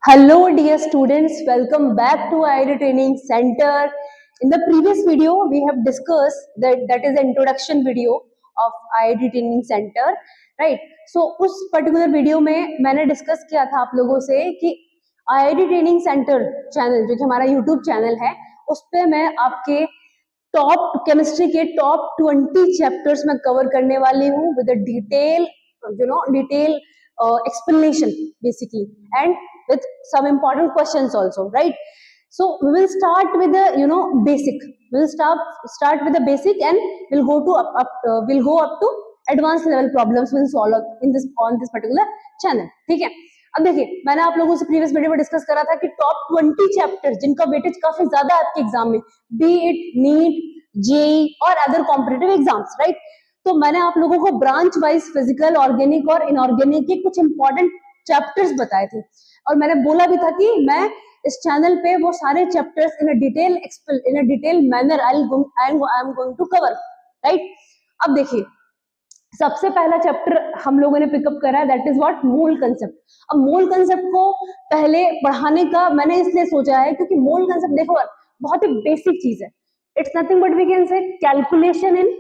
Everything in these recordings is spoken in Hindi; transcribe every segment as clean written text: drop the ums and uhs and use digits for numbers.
Hello dear students, welcome back to IIT Training Center. In the previous video, we have discussed that is the introduction video of IIT Training Center, right? So उस particular video में मैंने discuss किया था आप लोगों से कि IIT Training Center चैनल जो कि हमारा YouTube चैनल है, उस पे मैं आपके टॉप केमिस्ट्री के टॉप 20 चैप्टर्स में कवर करने वाली हूँ with a detail explanation basically and with some important questions also, right? So we will start with the basic. We'll start with the basic and we'll go up to advanced level problems we'll solve on this particular channel. ठीक है? अब देखिए मैंने आप लोगों से प्रीवियस वीडियो में डिस्कस करा था कि टॉप 20 चैप्टर्स जिनका वेटेज काफी ज्यादा है आपके एग्जाम में, बी इट नीट, जेई और अदर कॉम्पिटिटिव एग्जाम्स, राइट? तो मैंने आप लोगों को ब्रांच वाइज फिजिकल, ऑर्गेनिक और इनऑर्गेनिक के कुछ इंपॉर्टेंट चैप्टर्स बताए थे और मैंने बोला भी था कि मैं इस चैनल पे वो सारे chapters in a detail manner I am going to cover, right? अब देखिए सबसे पहला चैप्टर हम लोगों ने पिकअप करा है, that is what, mole concept. अब मोल कंसेप्ट को पहले पढ़ाने का मैंने इसलिए सोचा है क्योंकि मोल कंसेप्ट देखो बहुत ही बेसिक चीज है। It's nothing but we can say calculation in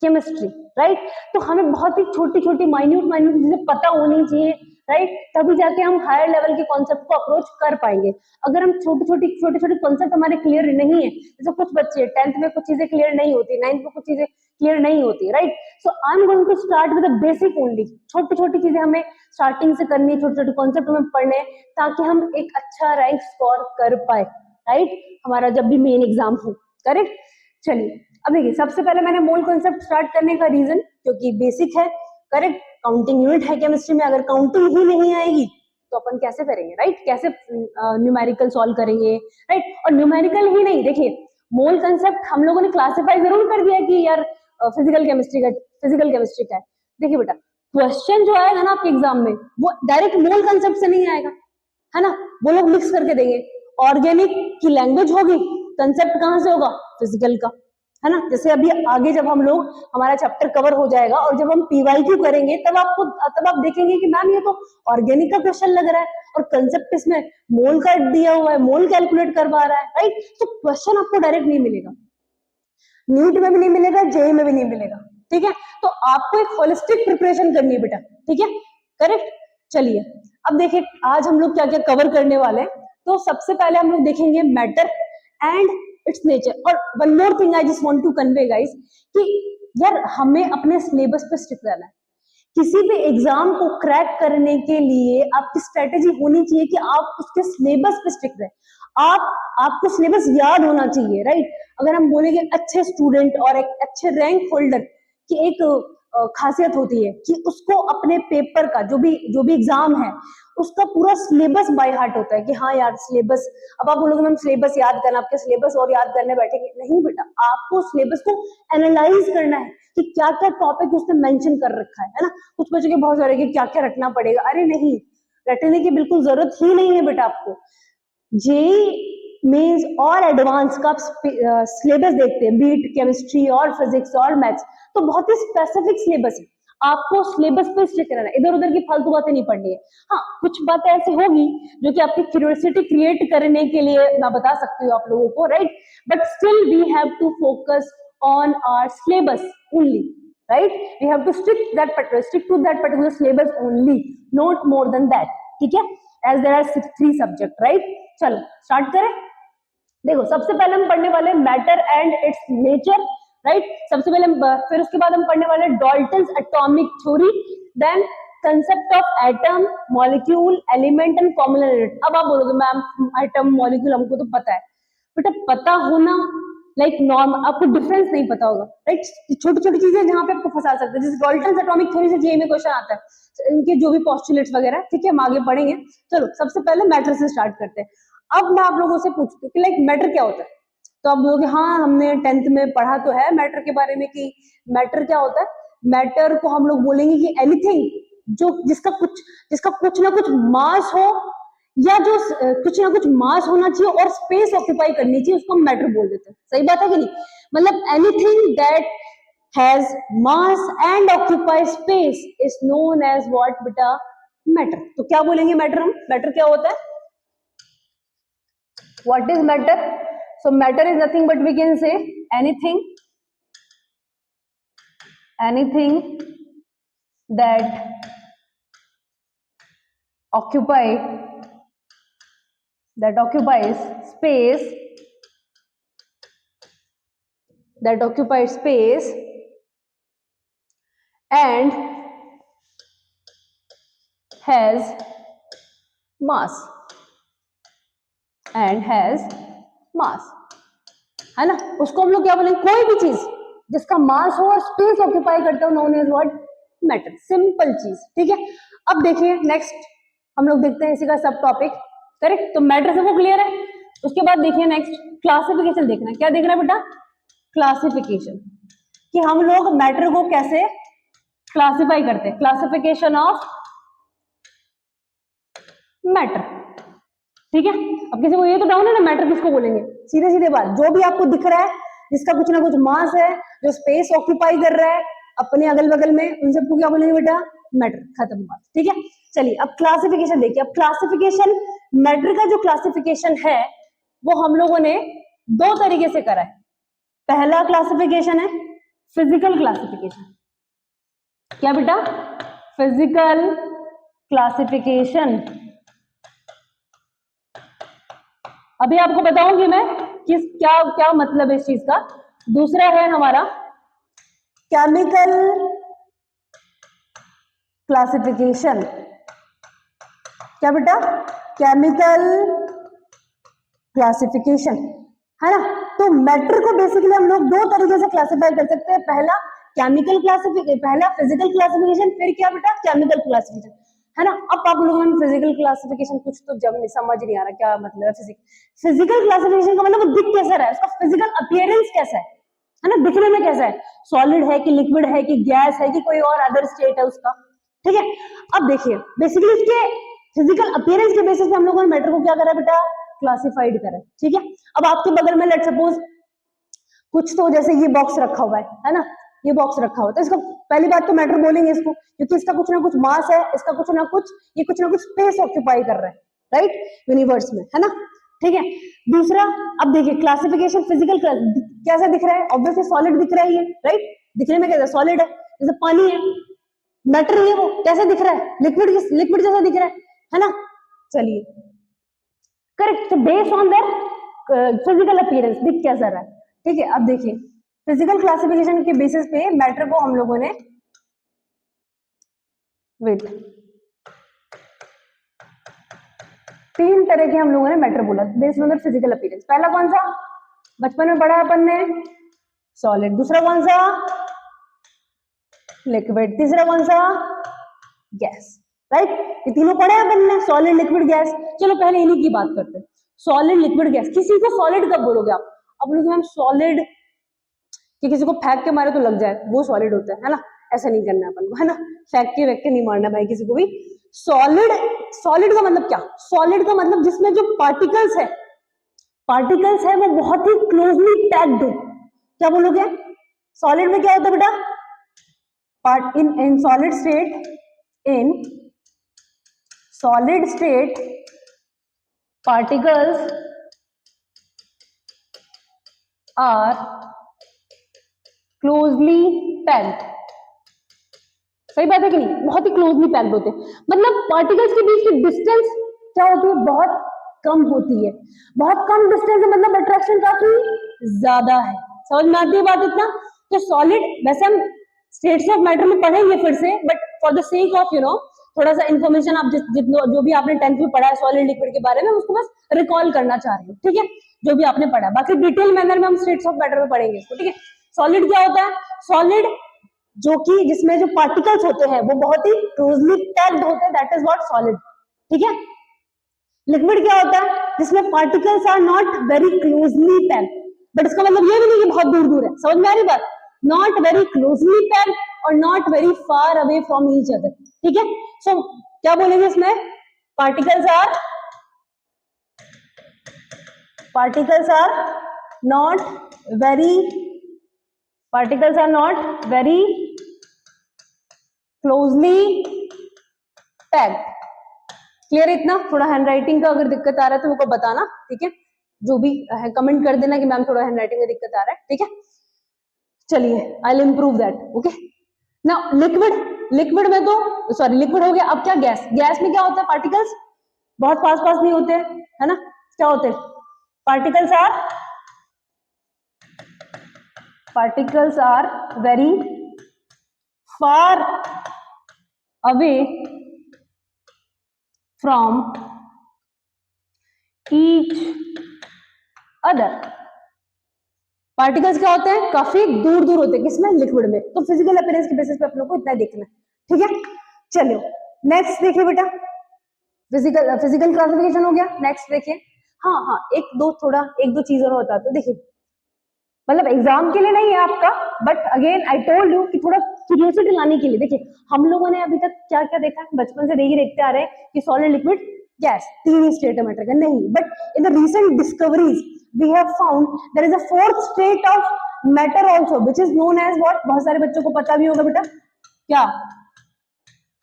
chemistry, right? तो हमें बहुत ही छोटी छोटी माइन्यूट चीजें पता होनी चाहिए, राइट? तभी जाके हम हायर लेवल के कॉन्सेप्ट को अप्रोच कर पाएंगे। अगर हम छोटे छोटे कॉन्सेप्ट हमारे क्लियर नहीं है, जैसे कुछ बच्चे 10th में कुछ चीजें क्लियर नहीं होती, 9th में कुछ चीजें क्लियर नहीं होती, right? So I am going to start with the basic only. छोटी छोटी चीजें हमें स्टार्टिंग से करनी, छोटे छोटे कॉन्सेप्ट हमें पढ़ने ताकि हम एक अच्छा रैंक स्कोर कर पाए, राइट? हमारा जब भी मेन एग्जाम हो, करेक्ट? चलिए अब देखिए सबसे पहले मैंने मोल कॉन्सेप्ट स्टार्ट करने का रीजन क्योंकि बेसिक है, करेक्ट? काउंटिंग यूनिट है केमिस्ट्री में, अगर काउंटिंग ही नहीं आएगी तो अपन कैसे करेंगे, राइट? कैसे न्यूमेरिकल सॉल्व करेंगे, राइट? और न्यूमेरिकल ही नहीं, देखिए मोल कंसेप्ट हम लोगों ने क्लासिफाई जरूर कर दिया कि यार फिजिकल केमिस्ट्री का है। देखिए बेटा क्वेश्चन जो आएगा ना आपके एग्जाम में वो डायरेक्ट मोल कंसेप्ट से नहीं आएगा, है ना? वो लोग मिक्स करके देंगे। ऑर्गेनिक की लैंग्वेज होगी, कंसेप्ट कहां से होगा? फिजिकल का, है ना? जैसे अभी आगे जब हम लोग हमारा चैप्टर कवर हो जाएगा और जब हम पीवाईक्यू करेंगे तब आप देखेंगे कि मैम ये तो ऑर्गेनिक का क्वेश्चन लग रहा है और कंसेप्ट इसमें मोल का दिया हुआ है, मोल कैलकुलेट करवा रहा है, राइट? तो क्वेश्चन आपको डायरेक्ट नहीं मिलेगा, नीट में भी नहीं मिलेगा, जेई में भी नहीं मिलेगा, ठीक है? तो आपको एक होलिस्टिक प्रिपरेशन करनी है बेटा, ठीक है? करेक्ट? चलिए अब देखिए आज हम लोग क्या क्या कवर करने वाले हैं। तो सबसे पहले हम लोग देखेंगे मैटर एंड इट्स नेचर। और one more thing I just want to convey guys कि यार हमें अपने सिलेबस पे स्टिक रहना है। किसी भी एग्जाम को क्रैक करने के लिए आपकी स्ट्रेटेजी होनी चाहिए कि आप उसके सिलेबस पे स्टिक रहे। आपको सिलेबस याद होना चाहिए, राइट? अगर हम बोलेंगे अच्छे स्टूडेंट और एक अच्छे रैंक होल्डर की एक खासियत होती है कि उसको अपने पेपर का जो भी एग्जाम है उसका पूरा सिलेबस बाय हार्ट होता है कि हाँ यार सिलेबस। अब आप बोलोगे मैम सिलेबस याद करना, आपके सिलेबस और याद करने बैठेंगे, नहीं बेटा, आपको सिलेबस को एनालाइज करना है कि क्या क्या टॉपिक उसने मेंशन कर रखा है ना? कुछ बच्चों के बहुत सारे कि क्या क्या रखना पड़ेगा, अरे नहीं, रटने की बिल्कुल जरूरत ही नहीं है बेटा। आपको जेई मेंस और एडवांस का सिलेबस देखते हैं, बीट केमिस्ट्री और फिजिक्स और मैथ्स, तो बहुत ही स्पेसिफिक सिलेबस है। आपको सिलेबस पे स्टिक रहना है, इधर उधर की फालतू बातें नहीं पढ़नी है। हाँ कुछ बातें ऐसी होगी जो कि आपकी क्यूरियोसिटी क्रिएट करने के लिए मैं बता सकती हूँ आप लोगों को, right? But still we have to focus on our syllabus only, right? We have to stick to that particular syllabus only, not more than that, ठीक है? As there are 3 subject, right? चलो स्टार्ट करें। देखो सबसे पहले हम पढ़ने वाले matter and its nature, right? सबसे पहले फिर उसके बाद हम पढ़ने वाले Dalton's atomic theory, then concept of atom, molecule, element and formula unit. अब आप बोलोगे मैम एटम मॉलिक्यूल हमको तो पता है, बेटा पता होना लाइक नॉर्म, आपको डिफरेंस नहीं पता होगा, राइट? छोटी छोटी चीजें जहां पे आपको फंसा सकते हैं, जैसे डाल्टन्स एटॉमिक थ्योरी से जेईई में क्वेश्चन आता है, इनके जो भी पोस्टुलेट्स वगैरह, ठीक है, हम आगे पढ़ेंगे। चलो सबसे पहले मैटर से स्टार्ट करते हैं। अब मैं आप लोगों से पूछती हूँ कि लाइक मैटर क्या होता है? तो आप बोलोगे हाँ हमने 10th में पढ़ा तो है मैटर के बारे में कि मैटर क्या होता है। मैटर को हम लोग बोलेंगे कि एनीथिंग जो जिसका कुछ ना कुछ मास हो या जो कुछ ना कुछ मास होना चाहिए और स्पेस ऑक्यूपाई करनी चाहिए, उसको हम मैटर बोल देते हैं। सही बात है कि नहीं? मतलब anything that has mass and occupy space is known as what बेटा? मैटर। तो क्या बोलेंगे मैटर हम? मैटर क्या होता है? What is matter? So matter is nothing but we can say anything that occupies space, and has mass, है ना, उसको हम लोग क्या बोलेंगे, कोई भी चीज जिसका मास हो और स्पेस ऑक्यूपाई करता हो, known as what, matter, simple चीज, ठीक है। अब देखिए नेक्स्ट हम लोग देखते हैं इसी का सब टॉपिक, करेक्ट। तो मैटर सबको क्लियर है। उसके बाद देखिए नेक्स्ट क्लासिफिकेशन देखना है। क्या देखना है बेटा? क्लासिफिकेशन, कि हम लोग मैटर को कैसे क्लासिफाई करते हैं, क्लासिफिकेशन ऑफ मैटर, ठीक है। अब किसी को ये तो डाउन है ना, मैटर किसको बोलेंगे? सीधे सीधे बात, जो भी आपको दिख रहा है जिसका कुछ ना कुछ मास है, जो स्पेस ऑक्यूपाई कर रहा है अपने अगल बगल में, उन सबको क्या बोलेंगे बेटा? मैटर, खत्म बात, ठीक है। चलिए अब क्लासिफिकेशन देखिए। अब क्लासिफिकेशन, मैटर का जो क्लासिफिकेशन है वो हम लोगों ने दो तरीके से करा है। पहला क्लासिफिकेशन है फिजिकल क्लासिफिकेशन। क्या बेटा? Physical classification. अभी आपको बताऊंगी मैं किस क्या क्या मतलब है इस चीज का। दूसरा है हमारा केमिकल क्लासिफिकेशन। क्या बेटा? केमिकल क्लासिफिकेशन, है ना। तो मैटर को बेसिकली हम लोग दो तरीके से क्लासिफाई कर सकते हैं। पहला केमिकल क्लासिफिकेशन, पहला फिजिकल क्लासिफिकेशन, फिर क्या बेटा? केमिकल क्लासिफिकेशन, है ना। अब आप लोगों में फिजिकल क्लासिफिकेशन कुछ तो जब नहीं समझ नहीं आ रहा क्या मतलब है फिजिकल क्लासिफिकेशन का मतलब वो दिख कैसा रहा है, उसका फिजिकल अपीयरेंस कैसा है ना, दिखने में कैसा है, सॉलिड है कि लिक्विड है कि गैस है कि कोई और अदर स्टेट है उसका, ठीक है। अब देखिए बेसिकली इसके फिजिकल अपीयरेंस के बेसिस पे हम लोगों ने मैटर को क्या करा बेटा? क्लासिफाइड करा, ठीक है। अब आपके बगल में लेट सपोज कुछ तो जैसे ये बॉक्स रखा हुआ है ना, ये बॉक्स रखा हुआ है, तो इसका पहली बात तो मैटर बोलेंगे इसको, क्योंकि इसका कुछ ना कुछ मास है, इसका कुछ ना कुछ स्पेस ऑक्यूपाई कर रहा है, राइट, यूनिवर्स में, है ना, ठीक है। दूसरा, अब देखिए क्लासिफिकेशन फिजिकल कैसा दिख रहा है? ऑब्वियसली सॉलिड दिख रहा है ये, राइट, दिखने में कैसा? सॉलिड है, जैसे पानी है, मैटर है वो, कैसे दिख रहा है? लिक्विड जैसा दिख रहा है ना। चलिए करेक्ट, तो based on that physical appearance दिख कैसा रहा है, ठीक है। अब देखिए फिजिकल क्लासिफिकेशन के बेसिस पे मैटर को हम लोगों ने वेट तीन तरह के हम लोगों ने मैटर बोला based on the physical appearance. पहला कौन सा? बचपन में पढ़ा अपन ने, सॉलिड। दूसरा कौन सा? लिक्विड। तीसरा कौन सा? Gas, right. ये तीनों पढ़े अपन ने, सॉलिड, लिक्विड, गैस। चलो पहले इन्हीं की बात करते हैं, सॉलिड, लिक्विड, गैस। किसी को सॉलिड कब बोलोगे आप? अब बोलोगे हम सॉलिड, कि किसी को फेंक के मारे तो लग जाए, वो सॉलिड होता है ना, ऐसा नहीं करना अपन को, है ना, फेंक के वेक के नहीं मारना भाई किसी को भी। सॉलिड, सॉलिड का मतलब क्या? सॉलिड का मतलब जिसमें जो पार्टिकल्स है वो बहुत ही क्लोजली पैक्ड हो। क्या बोलोगे? सॉलिड में क्या होता है बेटा? Part in solid state particles are closely packed. सही बात है कि नहीं? बहुत ही क्लोजली पैक्ड होते हैं, मतलब पार्टिकल्स के बीच की डिस्टेंस क्या होती है? बहुत कम होती है। बहुत कम डिस्टेंस है मतलब अट्रैक्शन काफी ज्यादा है। समझ में आती है बात इतना? तो सॉलिड, वैसे हम स्टेट्स ऑफ मैटर में पढ़ेंगे फिर से, but for the sake of थोड़ा सा इन्फॉर्मेशन आप जो भी आपने 10th में पढ़ा है सॉलिड लिक्विड के बारे में, उसको बस रिकॉल करना चाह रही हूँ, ठीक है, जो भी आपने पढ़ा। बाकी डिटेल मैनर में हम स्टेट्स ऑफ मैटर में पढ़ेंगे इसको, ठीक है। सॉलिड क्या होता है? सॉलिड जो कि जिसमें जो पार्टिकल्स होते हैं वो बहुत ही क्लोजली पैक्ड होते हैं, दैट इज व्हाट सॉलिड, ठीक है। लिक्विड क्या होता है? जिसमें particles are not very closely packed, but इसका मतलब ये भी नहीं कि बहुत दूर दूर है। समझ में आ रही बात? नॉट वेरी क्लोजली पैक्ड और not very far away from each other, ठीक है। सो क्या बोलेंगे इसमें? Particles are not very closely packed. Clear? इतना थोड़ा हैंड राइटिंग का अगर दिक्कत आ रहा है तो मुझको बताना, ठीक है। जो भी है कमेंट कर देना कि मैम थोड़ा हैंडराइटिंग में दिक्कत आ रहा है, ठीक है। चलिए I will improve that, okay. Now liquid में तो सॉरी लिक्विड हो गया, अब क्या गैस, गैस में क्या होता है, पार्टिकल्स बहुत पास पास नहीं होते हैं, है ना, क्या होते हैं, particles are very far away from each other। Particles क्या होते हैं, काफी दूर दूर होते हैं, किसमें, लिक्विड में। तो फिजिकल अपीयरेंस के बेसिस पे अपनों को इतना देखना है, ठीक है। चलो नेक्स्ट देखिए बेटा, फिजिकल क्लासिफिकेशन हो गया। नेक्स्ट देखिए, हाँ एक दो चीज और होता है, तो देखिए मतलब एग्जाम के लिए नहीं है आपका, but again I told you कि थोड़ा क्यूरियोसिटी लाने के लिए। देखिए हम लोगों ने अभी तक क्या क्या देखा, बचपन से देखते आ रहे हैं कि सॉलिड, लिक्विड, गैस, तीन ही स्टेट है मैटर का, नहीं, but in the recent discoveries we have found there is a fourth state of matter also which is known as what, बहुत सारे बच्चों को पता भी होगा बेटा, क्या,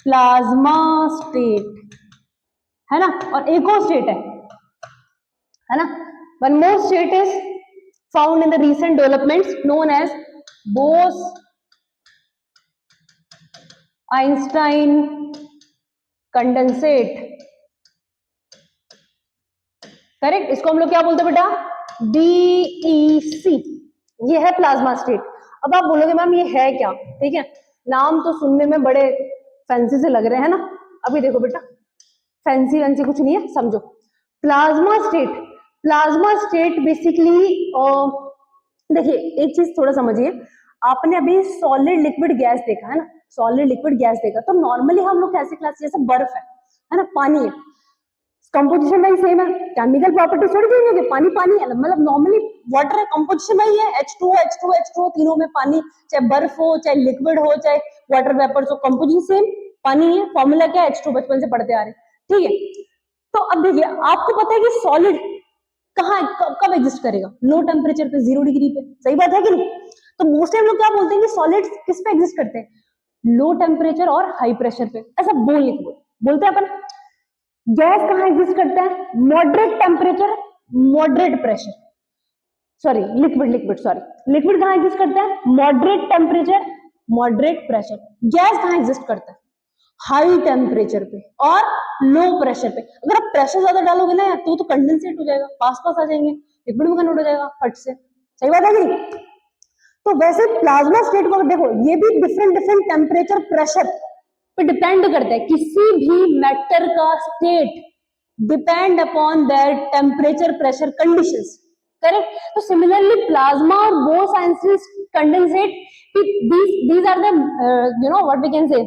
प्लाज्मा स्टेट, है ना। और एक और स्टेट है ना, one more state is found in the recent developments known as Bose-Einstein condensate, correct. इसको हम लोग क्या बोलते हैं बेटा, DEC, ये है प्लाज्मा स्टेट। अब आप बोलोगे मैम ये है क्या, ठीक है, नाम तो सुनने में बड़े फैंसी से लग रहे हैं ना, अभी देखो बेटा फैंसी वैंसी कुछ नहीं है, समझो। प्लाज्मा स्टेट बेसिकली, देखिए एक चीज थोड़ा समझिए, आपने अभी सॉलिड लिक्विड गैस देखा है ना, सॉलिड लिक्विड गैस देखा, तो नॉर्मली हम लोग कैसे क्लास, जैसे बर्फ है ना, पानी है, कंपोजिशन वही सेम है, केमिकल प्रॉपर्टीज थोड़ी चेंज होगी, पानी है, मतलब नॉर्मली वाटर है, कंपोजिशन वही है, H2O तीनों में पानी, चाहे बर्फ हो, चाहे लिक्विड हो, चाहे वाटर वेपर्स हो, कंपोजिशन सेम पानी है, फॉर्मूला क्या है, H2, बचपन से पढ़ते आ रहे, ठीक है। तो अब देखिए आपको पता है कि सॉलिड कहाँ कब एग्जिस्ट करेगा, लो टेम्परेचर पे, 0 डिग्री पे, सही बात है कि नहीं। तो मोस्ट टाइम लोग क्या बोलते हैं कि सॉलिड किस पे एग्जिस्ट करते हैं, लो टेम्परेचर और हाई प्रेशर पे, ऐसा बोलते हैं अपन। गैस कहाँ एग्जिस्ट करता है, moderate temperature moderate pressure, sorry liquid कहाँ एग्जिस्ट करता है, moderate temperature moderate pressure. Gas कहाँ एग्जिस्ट करता है, हाई टेम्परेचर पे और लो प्रेशर पे। अगर आप प्रेशर ज्यादा डालोगे ना तो कंडेंसेट हो जाएगा, पास आ जाएंगे, लिक्विड में कन्वर्ट हो जाएगा फट से, सही बात है कि नहीं। तो वैसे प्लाज्मा स्टेट को देखो, ये भी डिफरेंट टेम्परेचर प्रेशर पे डिपेंड करता है, किसी भी मैटर का state depend upon their temperature pressure conditions, correct. तो सिमिलरली प्लाज्मा और Bose-Einstein condensate, these are the what we can say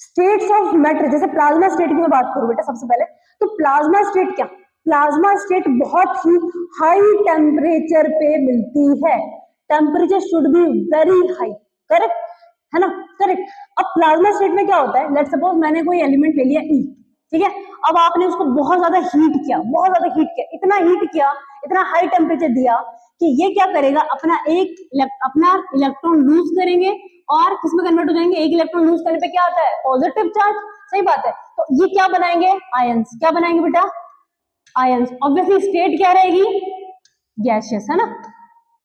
states of matter. जैसे प्लाज्मा स्टेट की मैं बात करूं बेटा सबसे पहले, तो प्लाज्मा स्टेट क्या, प्लाज्मा स्टेट बहुत ही हाई टेम्परेचर पे मिलती है, temperature should be very high, correct है ना, करेक्ट। अब प्लाज्मा स्टेट में क्या होता है, लेट्स सपोज मैंने कोई एलिमेंट ले लिया E, ठीक है, अब आपने उसको बहुत ज्यादा हीट किया, इतना हाई टेम्परेचर दिया कि ये क्या करेगा, अपना इलेक्ट्रॉन लूज करेंगे और किसमें कन्वर्ट हो जाएंगे, एक इलेक्ट्रॉन लूज करने पे क्या आता है, पॉजिटिव चार्ज, सही बात है। तो ये क्या बनाएंगे, आयंस, क्या बनाएंगे बेटा, आयंस। ऑब्वियसली स्टेट क्या रहेगी, गैसियस, है ना,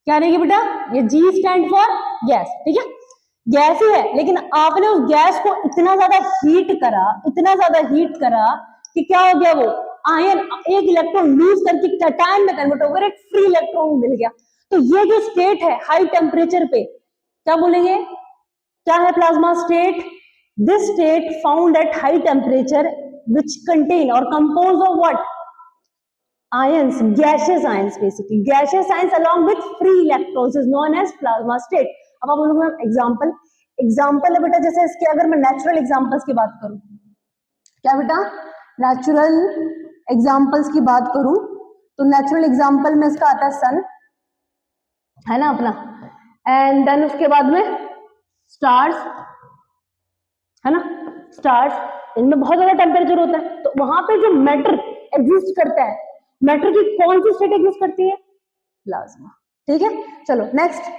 क्या रहेगी बेटा, ये G स्टैंड फॉर गैस, ठीक है, गैस ही है, लेकिन आपने उस गैस को इतना ज्यादा हीट करा कि क्या हो गया, वो आयन एक इलेक्ट्रॉन लूज करके कैटायन में कन्वर्ट होकर एक फ्री इलेक्ट्रॉन मिल गया। तो ये जो स्टेट है हाई टेम्परेचर पे, क्या बोलेंगे, क्या है plasma state, this state found at high temperature which contain or compose of what, ions, gaseous ions, basically gaseous ions along with free electrons is known as plasma state। अब आप बोलोगे एग्जाम्पल है बेटा, जैसे इसके अगर मैं नेचुरल एग्जाम्पल्स की बात करूं, क्या बेटा, नेचुरल एग्जाम्पल्स की बात करूं, तो नेचुरल एग्जाम्पल में इसका आता है सन, है ना अपना, एंड देन उसके बाद में स्टार्स, है ना, स्टार्स, इनमें बहुत ज्यादा टेम्परेचर होता है, तो वहां पे जो मैटर एग्जिस्ट करता है, मैटर की कौन सी स्टेट एग्जिस्ट करती है, प्लाज्मा, ठीक है। चलो नेक्स्ट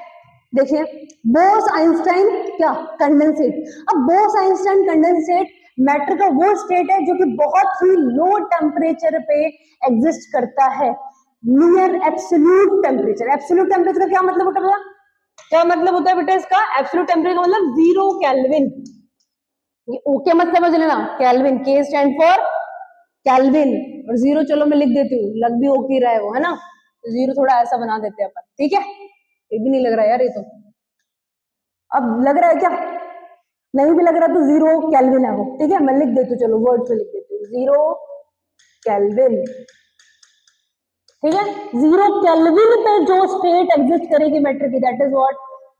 देखिए, बोस-आइंस्टाइन क्या, कंडेंसेट। अब बोस-आइंस्टाइन कंडेंसेट मैटर का वो स्टेट है जो कि बहुत ही लो टेम्परेचर पे एग्जिस्ट करता है, near absolute temperature. Absolute temperature का क्या मतलब होता है, क्या मतलब होता है बेटा इसका? एब्सोल्यूट टेम्परेचर का मतलब 0 केल्विन। ये ओ क्या मतलब समझ लेना, केल्विन, के स्टैंड फॉर केल्विन, और 0 चलो मैं लिख देती हूँ, लग भी ओके रहा है वो, है ना, 0 थोड़ा ऐसा बना देते हैं अपन, ठीक है, ये भी नहीं लग रहा है यार ये तो, अब लग रहा है क्या? नहीं भी लग रहा तो 0 केल्विन है वो, ठीक है, मैं लिख देती हूँ, चलो वर्ड पे लिख देती हूँ 0 केल्विन, ठीक है। 0 केल्विन पे जो स्टेट एग्जिस्ट करेगी मैटर की, that is what,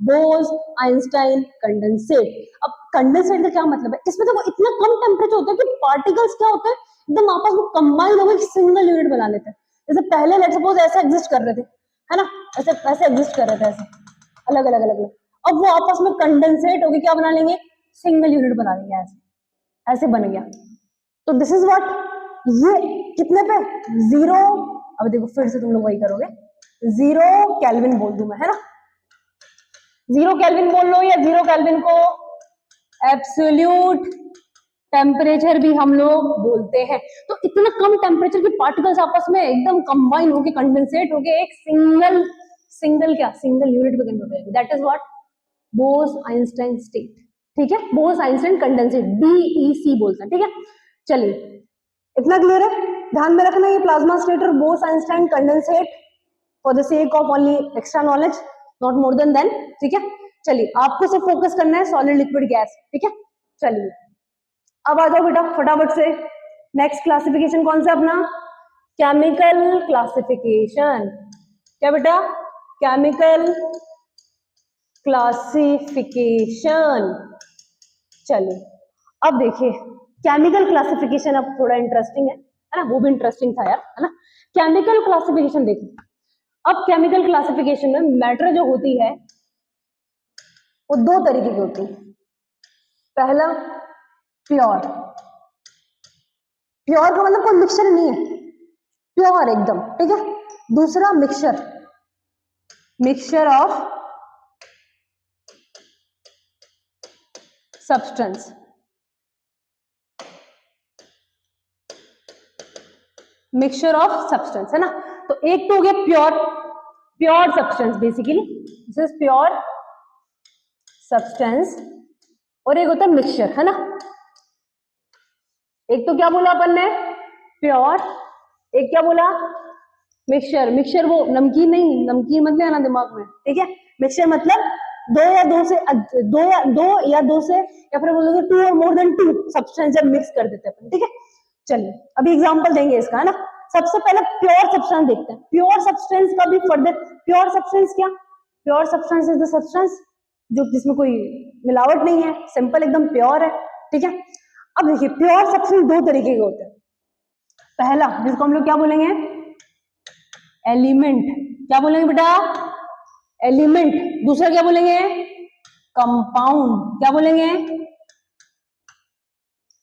Bose Einstein condensate. अब कंडेंसेट का क्या मतलब है, इसमें देखो इतना कम टेम्परेचर होता है कि पार्टिकल्स क्या होते हैं, एकदम आपस में कंबाइन होकर सिंगल यूनिट बना लेते हैं। जैसे पहले लेट्स सपोज ऐसे एग्जिस्ट कर रहे थे, है ना, ऐसे ऐसे एग्जिस्ट कर रहे थे, ऐसे अलग अलग अलग अलग, अब वो आपस में कंडेंसेट होकर क्या बना लेंगे, सिंगल यूनिट बना लेंगे, ऐसे ऐसे बन गया। तो दिस इज व्हाट, ये कितने पे, 0, अब देखो फिर से तुम लोग वही करोगे, 0 केल्विन बोल दूं मैं, है ना, 0 केल्विन बोल लो, या 0 केल्विन को एब्सोल्यूट टेम्परेचर भी हम लोग बोलते हैं। तो इतना कम टेम्परेचर के पार्टिकल्स आपस में एकदम कंबाइन होके कंडेंसेट होके एक सिंगल सिंगल क्या, सिंगल यूनिट में कन्वर्ट होगी, that is what, Bose Einstein state, ठीक है, बोस आइंस्टाइन कंडेंसेट, BEC बोलते हैं, ठीक है। चलिए इतना क्लियर है, ध्यान में रखना ये प्लाज्मा स्टेट और Bose Einstein condensate for the sake of only extra knowledge, not more than than, ठीक है। चलिए आपको सिर्फ फोकस करना है सॉलिड लिक्विड गैस, ठीक है। चलिए अब आ जाओ बेटा फटाफट से, नेक्स्ट क्लासिफिकेशन कौन सा अपना, केमिकल क्लासिफिकेशन, क्या बेटा, केमिकल क्लासिफिकेशन। चलिए अब देखिए केमिकल क्लासिफिकेशन अब थोड़ा इंटरेस्टिंग है ना, वो भी इंटरेस्टिंग था यार, है ना। केमिकल क्लासिफिकेशन देखो, अब केमिकल क्लासिफिकेशन में मैटर जो होती है वो दो तरीके की होती है, पहला प्योर, प्योर का मतलब कोई मिक्सचर नहीं है, प्योर एकदम, ठीक है। दूसरा mixture, mixture of substance, mixture of substance, है ना। तो एक तो हो गया pure, pure substance basically, this is pure substance, और एक होता है मिक्सचर, है ना। एक तो क्या बोला अपन ने, प्योर, एक क्या बोला, मिक्सचर। मिक्सचर वो नमकीन नहीं, नमकीन मत लेना दिमाग में, ठीक है। मिक्सचर मतलब दो या दो से या फिर बोलोगे 2 और मोर देन 2 सब्सटेंस जब मिक्स कर देते हैं अपन, ठीक है। चलिए अभी एग्जांपल देंगे इसका, है ना। सबसे पहले प्योर सब्सटेंस देखते हैं, प्योर सब्सटेंस का भी फर्दर, प्योर सब्सटेंस क्या, pure substance is the substance जो जिसमें कोई मिलावट नहीं है, सिंपल एकदम प्योर है, ठीक है। अब देखिए प्योर सब्सटेंस दो तरीके के होते हैं, पहला जिसको हम लोग क्या बोलेंगे, एलिमेंट, क्या बोलेंगे बेटा, एलिमेंट। दूसरा क्या बोलेंगे, कंपाउंड, क्या बोलेंगे,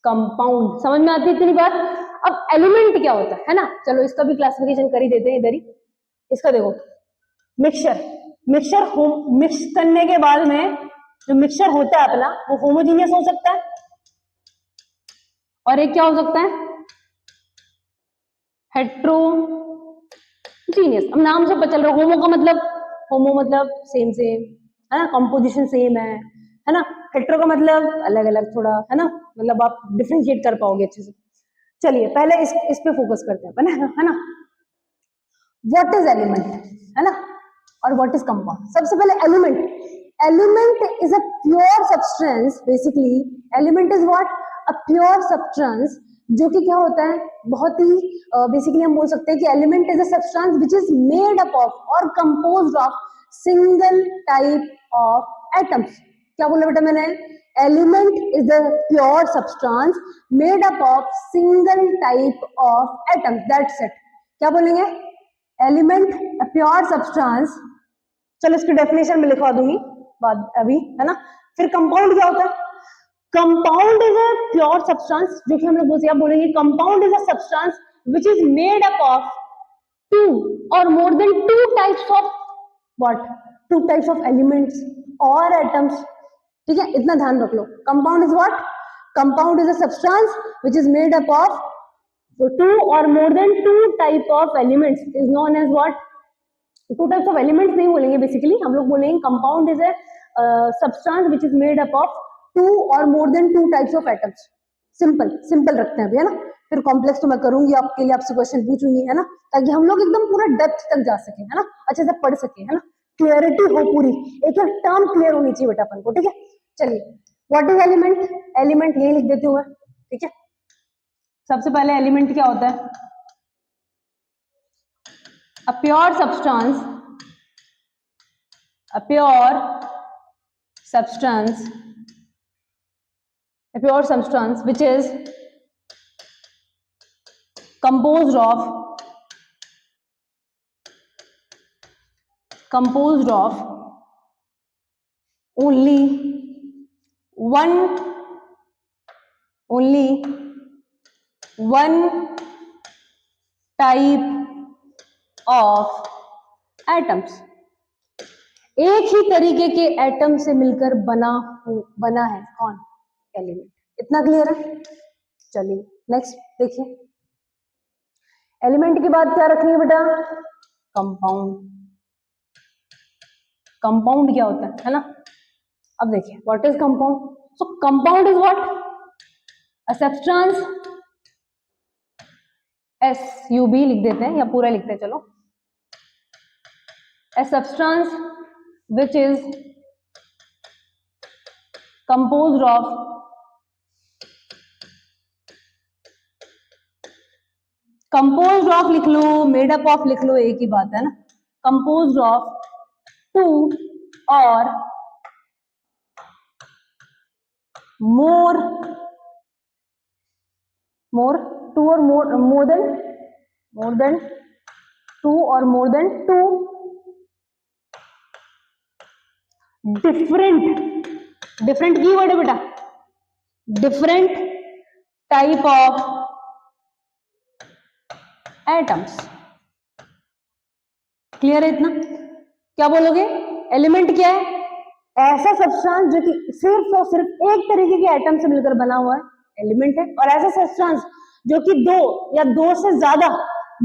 कंपाउंड। समझ में आती है इतनी बात। अब एलिमेंट क्या होता है ना, चलो इसका भी क्लासिफिकेशन कर ही देते हैं इधर ही। इसका देखो मिक्सचर, मिक्सचर मिक्स करने के बाद में जो मिक्सचर होता है अपना वो होमोजीनियस हो सकता है, और एक क्या हो सकता है, हेट्रोजीनियस। अब नाम से पता चल रहा है, होमो का मतलब, होमो मतलब सेम सेम, है ना, कंपोजिशन सेम है ना। हेट्रो का मतलब अलग अलग थोड़ा, है ना, मतलब आप डिफरेंशिएट कर पाओगे अच्छे से। चलिए पहले इस पे फोकस करते हैं, है ना। व्हाट इज एलिमेंट, है ना, और व्हाट इज कंपाउंड। सबसे पहले element, element is a pure substance, basically element is what, a pure substance, जो कि क्या होता है, बहुत ही बेसिकली हम बोल सकते हैं कि element is a substance which is made up of or composed of single type of atoms. क्या बोला बेटा मैंने, element is the pure substance made up of single type of atoms, that's it. क्या बोलेंगे, एलिमेंट अ प्योर सब्सटेंस, चलो इसकी डेफिनेशन में लिखवा दूंगी बाद अभी, है ना। फिर कंपाउंड क्या होता है, compound is a pure substance, जो कि हम लोग बोलेंगे compound is a substance which is made up of 2 or more than 2 types of what, 2 types of elements or atoms, ठीक है, इतना ध्यान रख लो। Compound is what, compound is a substance which is made up of So two or more than two type of elements is known as what? Two types of elements नहीं बोलेंगे बेसिकली, हम लोग बोलेंगे compound is a substance which is made up of two or more than two types of atoms. Simple simple रखते हैं अभी, है ना. फिर कॉम्प्लेक्स तो मैं करूंगी आपके लिए, आपसे क्वेश्चन पूछूंगी, है ना, ताकि हम लोग एकदम पूरा डेप्थ तक जा सके, है ना, अच्छे से पढ़ सके, है ना, क्लियरिटी हो पूरी, एक एक टर्म क्लियर होनी चाहिए बेटा अपन को. ठीक है, चलिए. What is element? एलिमेंट ये लिख देती हूँ मैं. ठीक है, सबसे पहले एलिमेंट क्या होता है? A pure substance, a pure substance, a pure substance which is composed of only one type of atoms. एक ही तरीके के एटम से मिलकर बना है कौन? एलिमेंट. इतना क्लियर है? चलिए नेक्स्ट देखिए. एलिमेंट के बाद क्या रखेंगे बेटा? कंपाउंड. कंपाउंड क्या होता है ना? अब देखिए what is compound. So compound is what? A substance, SUB लिख देते हैं या पूरा लिखते हैं, चलो. A substance which is composed of लिख लो, मेड अप ऑफ लिख लो, एक ही बात है ना. composed of two or more than two or more than two different keyword है बेटा, different type of atoms. Clear है इतना? क्या बोलोगे? एलिमेंट क्या है? ऐसा सब्सटेंस जो कि सिर्फ और सिर्फ एक तरीके के एटम से मिलकर बना हुआ है, एलिमेंट है. और ऐसा सब्सटेंस जो कि दो या दो से ज्यादा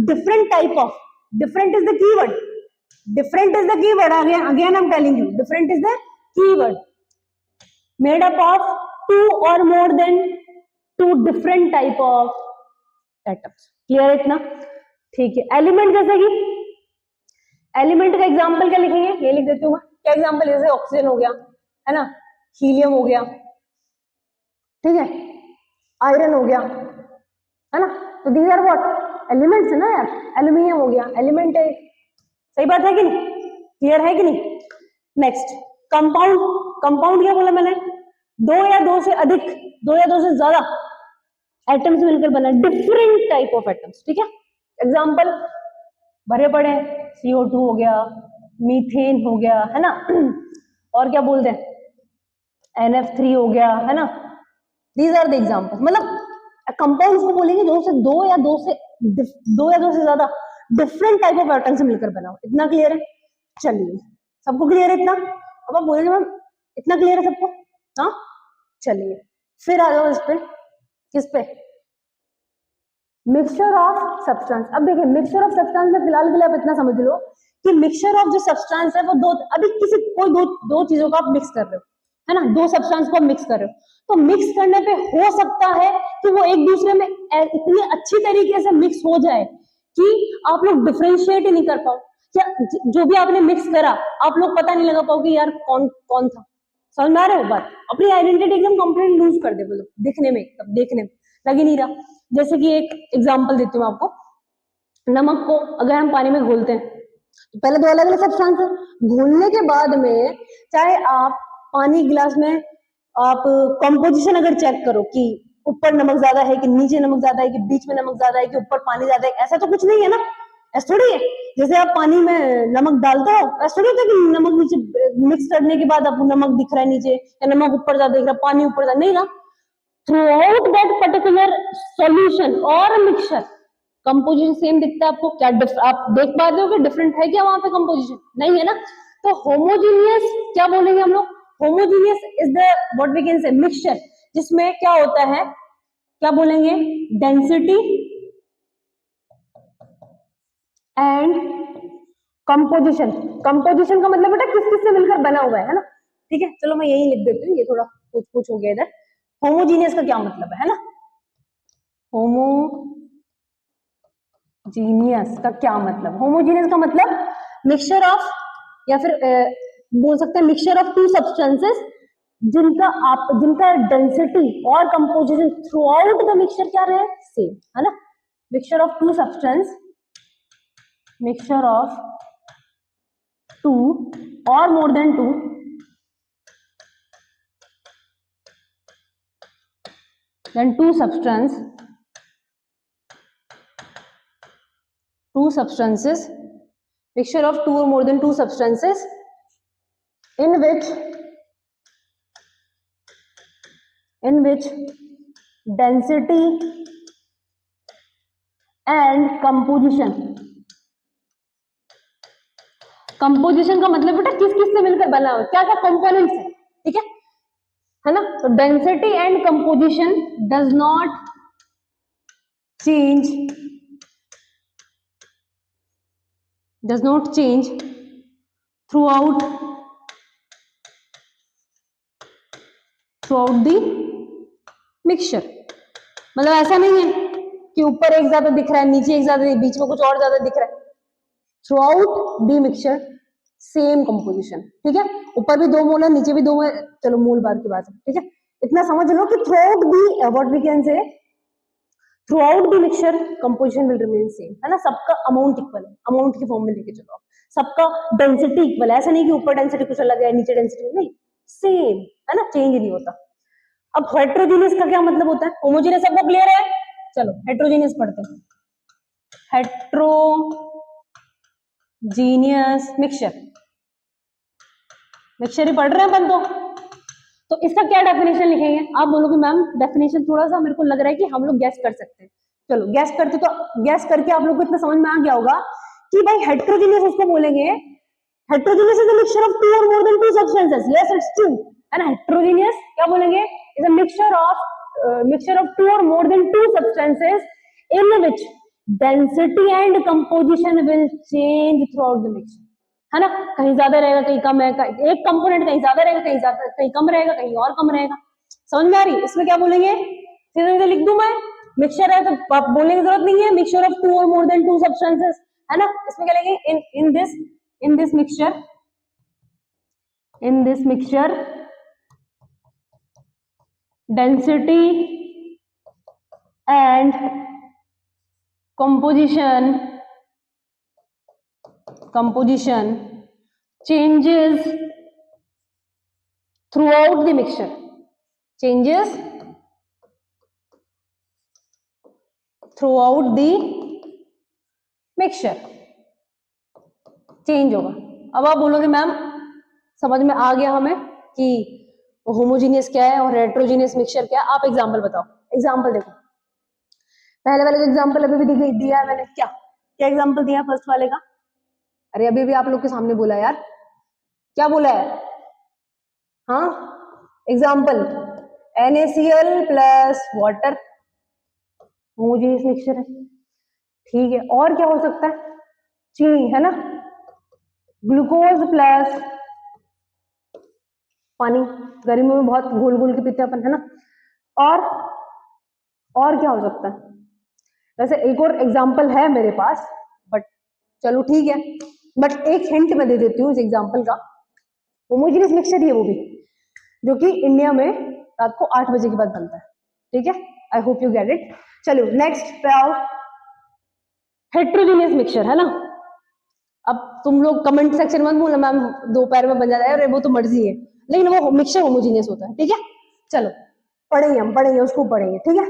different type of, different is the keyword, different is the keyword, again I am telling you, different is the keyword, made up of two or more than two different type of atoms. Clear है इतना? ठीक है. एलिमेंट जैसे कि एलिमेंट का एग्जांपल क्या लिखेंगे? ये लिख देती हूँ मैं. क्या एग्जांपल? जैसे ऑक्सीजन हो गया, है ना, हीलियम हो गया, ठीक है, आयरन हो गया, है ना. तो दीज आर व्हाट? एलिमेंट्स है ना यार. एल्यूमिनियम हो गया, एलिमेंट है. सही बात है कि नहीं? क्लियर है कि नहीं? Next compound. कंपाउंड क्या बोला मैंने? दो या दो से अधिक, दो या दो से ज्यादा एटम्स मिलकर बना, डिफरेंट टाइप ऑफ एटम्स. ठीक है. एग्जांपल भरे पड़े, CO2 हो गया, मीथेन हो गया, है ना, और क्या बोलते हैं, NF3 हो गया, है ना. These are the example. मतलब कंपाउंड्स को बोलेंगे जो से दो या दो से ज्यादा डिफरेंट टाइप ऑफ एटम से मिलकर बना हो. इतना क्लियर है? चलिए, सबको क्लियर है इतना? अब आप बोलेंगे मैम इतना क्लियर है सबको? हाँ, चलिए फिर आ जाओ इस पे. किस पे? Mixture of substance. अब देखिए मिक्सचर ऑफ सब्सटेंस में फिलहाल के लिए आप इतना समझ लो कि मिक्सचर ऑफ जो सब्सटेंस है वो दो चीजों को आप मिक्स कर रहे हो, है ना, दो सब्सटेंस को आप मिक्स कर रहे हो. तो मिक्स करने पे हो सकता है कि वो एक दूसरे में इतनी अच्छी तरीके से मिक्स हो जाए कि आप लोग डिफरेंशिएट ही नहीं कर पाओ. क्या जो भी आपने मिक्स करा आप लोग पता नहीं लगा पाओ कि यार कौन कौन था. समझ में आ रहे हो बात? अपनी आइडेंटिटी एकदम कंप्लीट लूज कर दे, बोलो दिखने में, तब देखने में लग ही नहीं रहा. जैसे कि एक एग्जांपल देती हूँ आपको. नमक को अगर हम पानी में घोलते हैं तो पहले दो अलग अलग सब्सटेंस है, घोलने के बाद में चाहे आप पानी गिलास में आप कंपोजिशन अगर चेक करो कि ऊपर नमक ज्यादा है कि नीचे नमक ज्यादा है कि बीच में नमक ज्यादा है कि ऊपर पानी ज्यादा है, ऐसा तो कुछ नहीं है ना. ऐसा थोड़ी है जैसे आप पानी में नमक डालते हो, ऐसा थोड़ी होता है कि नमक नीचे मिक्स करने के बाद आपको नमक दिख रहा है नीचे या नमक ऊपर ज्यादा दिख रहा है, पानी ऊपर ज्यादा नहीं ना. थ्रूआउट दैट पर्टिकुलर सॉल्यूशन और मिक्सचर कंपोजिशन सेम दिखता है आपको. क्या आप देख पा रहे हो कि डिफरेंट है क्या वहां पे? कंपोजिशन नहीं है ना. तो होमोजीनियस क्या बोलेंगे हम लोग? Homogeneous is the what we can say mixture जिसमें क्या होता है, क्या बोलेंगे, डेंसिटी एंड कंपोजिशन। कंपोजिशन का मतलब बेटा किस किस से मिलकर बना हुआ है ना, ठीक है। चलो मैं यही लिख देती हूँ, ये थोड़ा कुछ कुछ हो गया इधर। होमोजीनियस का क्या मतलब है ना, होमोजीनियस का क्या मतलब, होमोजीनियस का मतलब मिक्सचर ऑफ, या फिर बोल सकते हैं मिक्सचर ऑफ टू सब्सटेंसेस जिनका डेंसिटी और composition throughout the mixture क्या रहे, सेम है ना। Mixture of two substance, mixture of two or more than two then two substances, mixture of two or more than two substances in which density and composition, composition का मतलब बेटा किस किस से मिलकर बना हुआ, क्या क्या कंपोनेंट्स है, ठीक है ना। तो density and composition does not change throughout the mixture. मतलब ऐसा नहीं है कि ऊपर एक ज्यादा दिख रहा है, नीचे एक ज्यादा, बीच में कुछ और ज्यादा दिख रहा है। Through out the mixture same composition, ठीक है। ऊपर भी दो मोल है, नीचे भी दो है, चलो मूल बात की बात है, ठीक है। इतना समझ लो कि throughout the what we can say, throughout the mixture composition will remain same, है ना। सबका अमाउंट इक्वल है, अमाउंट की फॉर्म में लेके चलो आप। सबका डेंसिटी इक्वल है, ऐसा नहीं कि ऊपर डेंसिटी कुछ अलग है नीचे डेंसिटी नहीं, सेम है ना, चेंज नहीं होता। अब हेट्रोजीनियस का क्या मतलब होता है, होमोजीनियस सबको क्लियर है, चलो हेट्रोजीनियस पढ़ते हैं। हेट्रोजीनियस मिक्सचर, मिक्सचर ही पढ़ रहे हैं अपन तो इसका क्या डेफिनेशन लिखेंगे। आप बोलोगे मैम डेफिनेशन थोड़ा सा मेरे को लग रहा है कि हम लोग गैस कर सकते हैं। चलो गैस करते, तो गैस करके आप लोग को इतना समझ में आ गया होगा कि भाई हेट्रोजीनियस उसको बोलेंगे, heterogeneous is a mixture of two or more than two substances, yes it's true, है ना। हेट्रोजीनियस क्या बोलेंगे, is a mixture of two or more than two substances in which density and composition will change throughout the mixture, है ना। कहीं ज्यादा रहेगा कहीं कम है, एक कंपोनेंट कहीं ज्यादा रहेगा कहीं ज्यादा, कहीं कम रहेगा कहीं और कम रहेगा। समझ में आ रही, इसमें क्या बोलेंगे, सीधे लिख दूं मैं, मिक्सचर है तो आप बोलने की जरूरत नहीं है, mixture of two or more than two substances, है ना। इसमें क्या लेंगे, in this mixture density and composition changes throughout the mixture, changes throughout the mixture, change होगा। अब आप बोलोगे मैम समझ में आ गया हमें कि होमोजीनियस क्या है और हेट्रोजीनियस मिक्सचर क्या है, आप एग्जांपल बताओ। एग्जांपल देखो, पहले वाले का एग्जांपल अभी भी दिया है मैंने, क्या क्या एग्जांपल दिया फर्स्ट वाले का, अरे अभी भी आप लोग के सामने बोला यार, क्या बोला है, हाँ example NaCl plus water, homogeneous mixture है, ठीक है। और क्या हो सकता है, चीनी, है ना, ग्लूकोज प्लस पानी, गर्मियों में बहुत घोल घोल के पीते अपन, है ना। और क्या हो सकता है, वैसे एक और एग्जाम्पल है मेरे पास, बट चलो ठीक है, बट एक हिंट मैं दे देती हूँ इस एग्जाम्पल का। होमोजेनियस मिक्सचर ही है वो भी, जो कि इंडिया में रात को 8 बजे के बाद बनता है, ठीक है। I hope you get it. चलो नेक्स्ट पे आओ, हेट्रोजीनियस मिक्सचर, है ना। अब तुम लोग कमेंट सेक्शन में बोलो मैम दोपहर में बन जाता है, अरे वो तो मर्जी है, लेकिन वो मिक्सचर होमोजीनियस होता है, ठीक है। चलो पढ़ेंगे, हम पढ़ेंगे उसको पढ़ेंगे, ठीक है।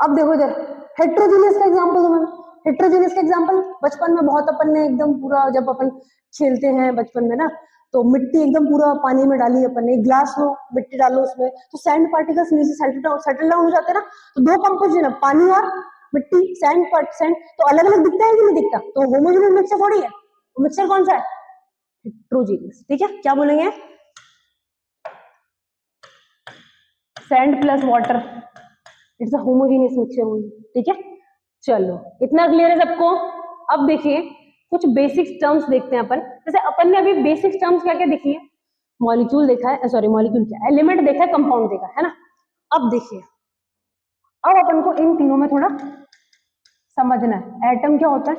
अब देखो इधर हेट्रोजीनियस का एग्जांपल दो मैम। हेट्रोजीनियस का एग्जांपल बचपन में बहुत अपन ने एकदम पूरा, जब अपन खेलते हैं बचपन में ना, तो मिट्टी एकदम पूरा पानी में डाली अपन ने, एक ग्लास लो मिट्टी डालो उसमें, तो सैंड पार्टिकल्स नीचे सेटल डाउन हो जाते हैं ना। तो दो कंपोजिशन है, पानी और मिट्टी, सैंड तो अलग अलग दिखता है कि नहीं दिखता, तो होमोजेनियस मिक्सचर थोड़ी है, तो मिक्सचर कौन सा है, हेट्रोजीनियस, ठीक है। क्या बोलेंगे, sand plus water, it's a homogeneous mixture, ठीक है। चलो इतना क्लियर है सबको। अब देखिए कुछ बेसिक टर्म्स देखते हैं अपन, जैसे अपन ने अभी बेसिक टर्म्स क्या क्या देखी है, मॉलिक्यूल देखा है, सॉरी मॉलिक्यूल क्या, एलिमेंट देखा है, कंपाउंड देखा है ना। अब देखिए, अब अपन को इन तीनों में थोड़ा समझना है, एटम क्या होता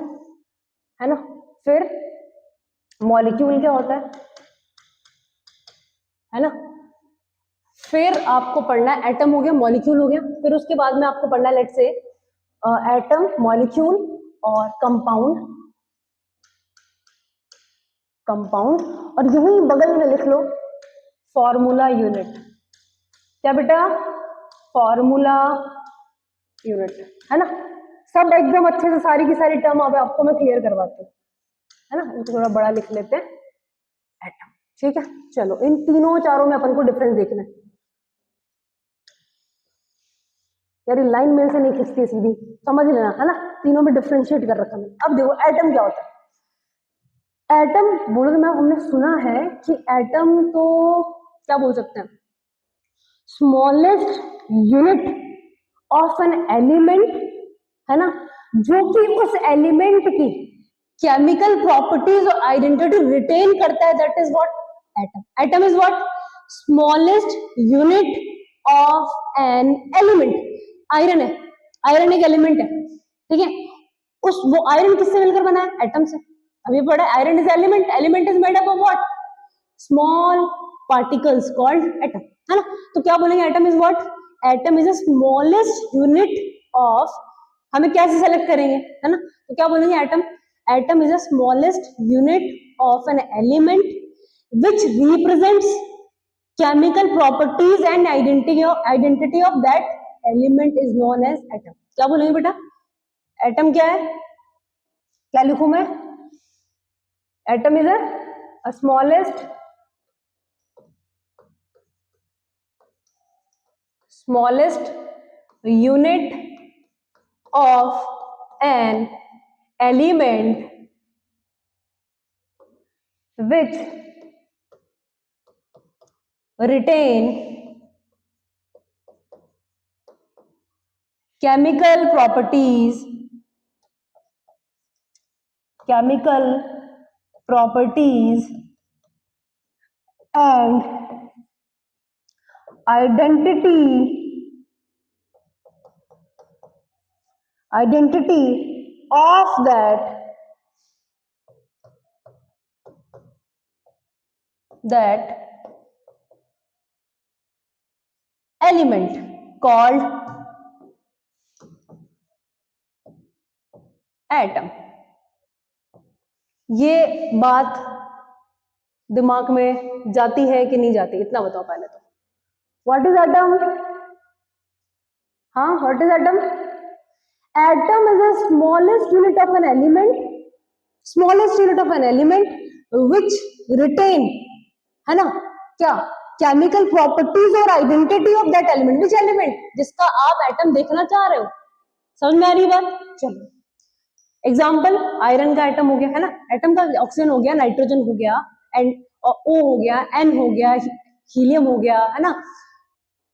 है ना, फिर मॉलिक्यूल क्या होता है ना, फिर आपको पढ़ना है एटम हो गया, मॉलिक्यूल हो गया, फिर उसके बाद में आपको पढ़ना है लेट्स से एटम, मॉलिक्यूल और कंपाउंड, कंपाउंड, और यही बगल में लिख लो फॉर्मूला यूनिट। क्या बेटा, फॉर्मूला यूनिट, है ना। सब एकदम अच्छे से सारी की सारी टर्म अब आपको मैं क्लियर करवाती हूँ, है ना। इनको थोड़ा बड़ा लिख लेते हैं, एटम, ठीक है। चलो इन तीनों चारों में अपन को डिफरेंस देखना है। यार लाइन मेरे से नहीं खिंचती सीधी, समझ लेना, है ना। तीनों में डिफरेंशिएट कर रखा मैंने। अब देखो एटम क्या होता है। एटम बोलो तो मैं, हमने सुना है कि एटम तो क्या बोल सकते हैं, smallest unit of an element, है ना, जो कि उस एलिमेंट की केमिकल प्रॉपर्टीज और आइडेंटिटी रिटेन करता है, that is what atom. Atom is what smallest unit of an element. Iron है, आयरन एक एलिमेंट है, ठीक है। उस वो आयरन किससे मिलकर बना है, एटम से। अभी पढ़ा iron is element, element is made up of what small particles called atom, है ना। तो क्या बोलेंगे, atom is what, atom is the smallest unit of, हमें कैसे सेलेक्ट करेंगे, है ना। तो क्या बोलेंगे, atom, atom is the smallest unit of an element which represents chemical properties and identity of that element is known as atom। क्या बोलेंगे बेटा, एटम क्या है, क्या लिखूं मैं, atom is a smallest unit of an element which retain chemical properties and identity of that element called atom. ये बात दिमाग में जाती है कि नहीं जाती, इतना बताओ पहले तो। व्हाट इज एटम, हाँ what is atom, atom is the smallest unit of an element, smallest unit of an element which retain, है ना, क्या केमिकल प्रॉपर्टीज और identity of that element. Which element, जिसका आप एटम देखना चाह रहे हो, समझ में आ रही बात। चलो एग्जाम्पल, आयरन का एटम हो गया, है ना, एटम का ऑक्सीजन हो गया, नाइट्रोजन हो गया, एंड ओ हो गया, एन हो गया, हीलियम हो गया, है ना,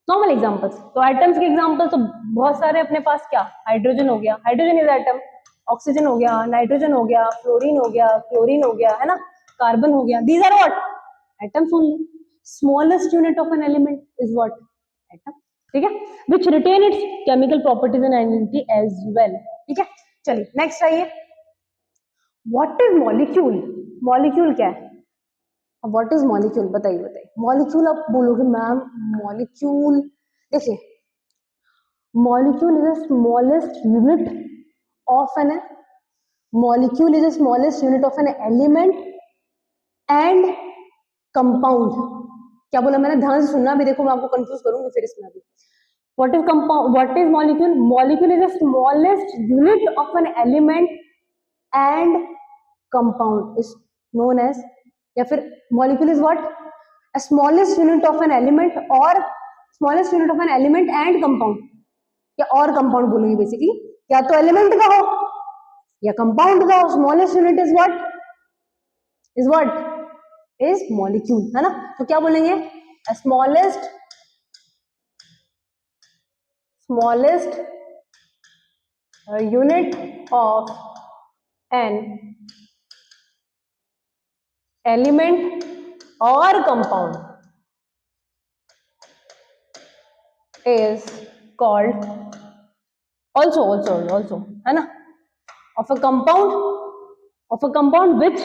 नॉर्मल एग्जांपल्स। तो एटम्स के एग्जांपल तो बहुत सारे अपने पास, क्या हाइड्रोजन हो गया, हाइड्रोजन इज एटम, ऑक्सीजन हो गया, नाइट्रोजन हो गया, फ्लोरीन हो गया, क्लोरीन हो गया, है ना, कार्बन हो गया, these are what atoms only. Smallest unit of an element is what atom, ठीक है, which retain its chemical properties and identity as well, ठीक है। चलिए नेक्स्ट आइए, व्हाट इज मॉलिक्यूल, मॉलिक्यूल क्या है, अब व्हाट इज मॉलिक्यूल बताइए, बताइए मॉलिक्यूल। आप बोलोगे मैम मॉलिक्यूल, देखिए molecule is the smallest unit of an, molecule is the smallest unit of an element and compound. क्या बोला मैंने, ध्यान से सुनना भी, देखो मैं आपको कंफ्यूज करूंगी फिर इसमें अभी। What is compound, what is molecule, molecule is the smallest unit of an element and compound is known as, या फिर molecule is what a smallest unit of an element, और smallest unit of an element and compound, या और कंपाउंड बोलूंगी बेसिकली, या तो एलिमेंट का हो या कंपाउंड का हो, smallest unit is what is molecule, है ना। तो क्या बोलेंगे, smallest unit of an element or compound is called also है ना, of a compound which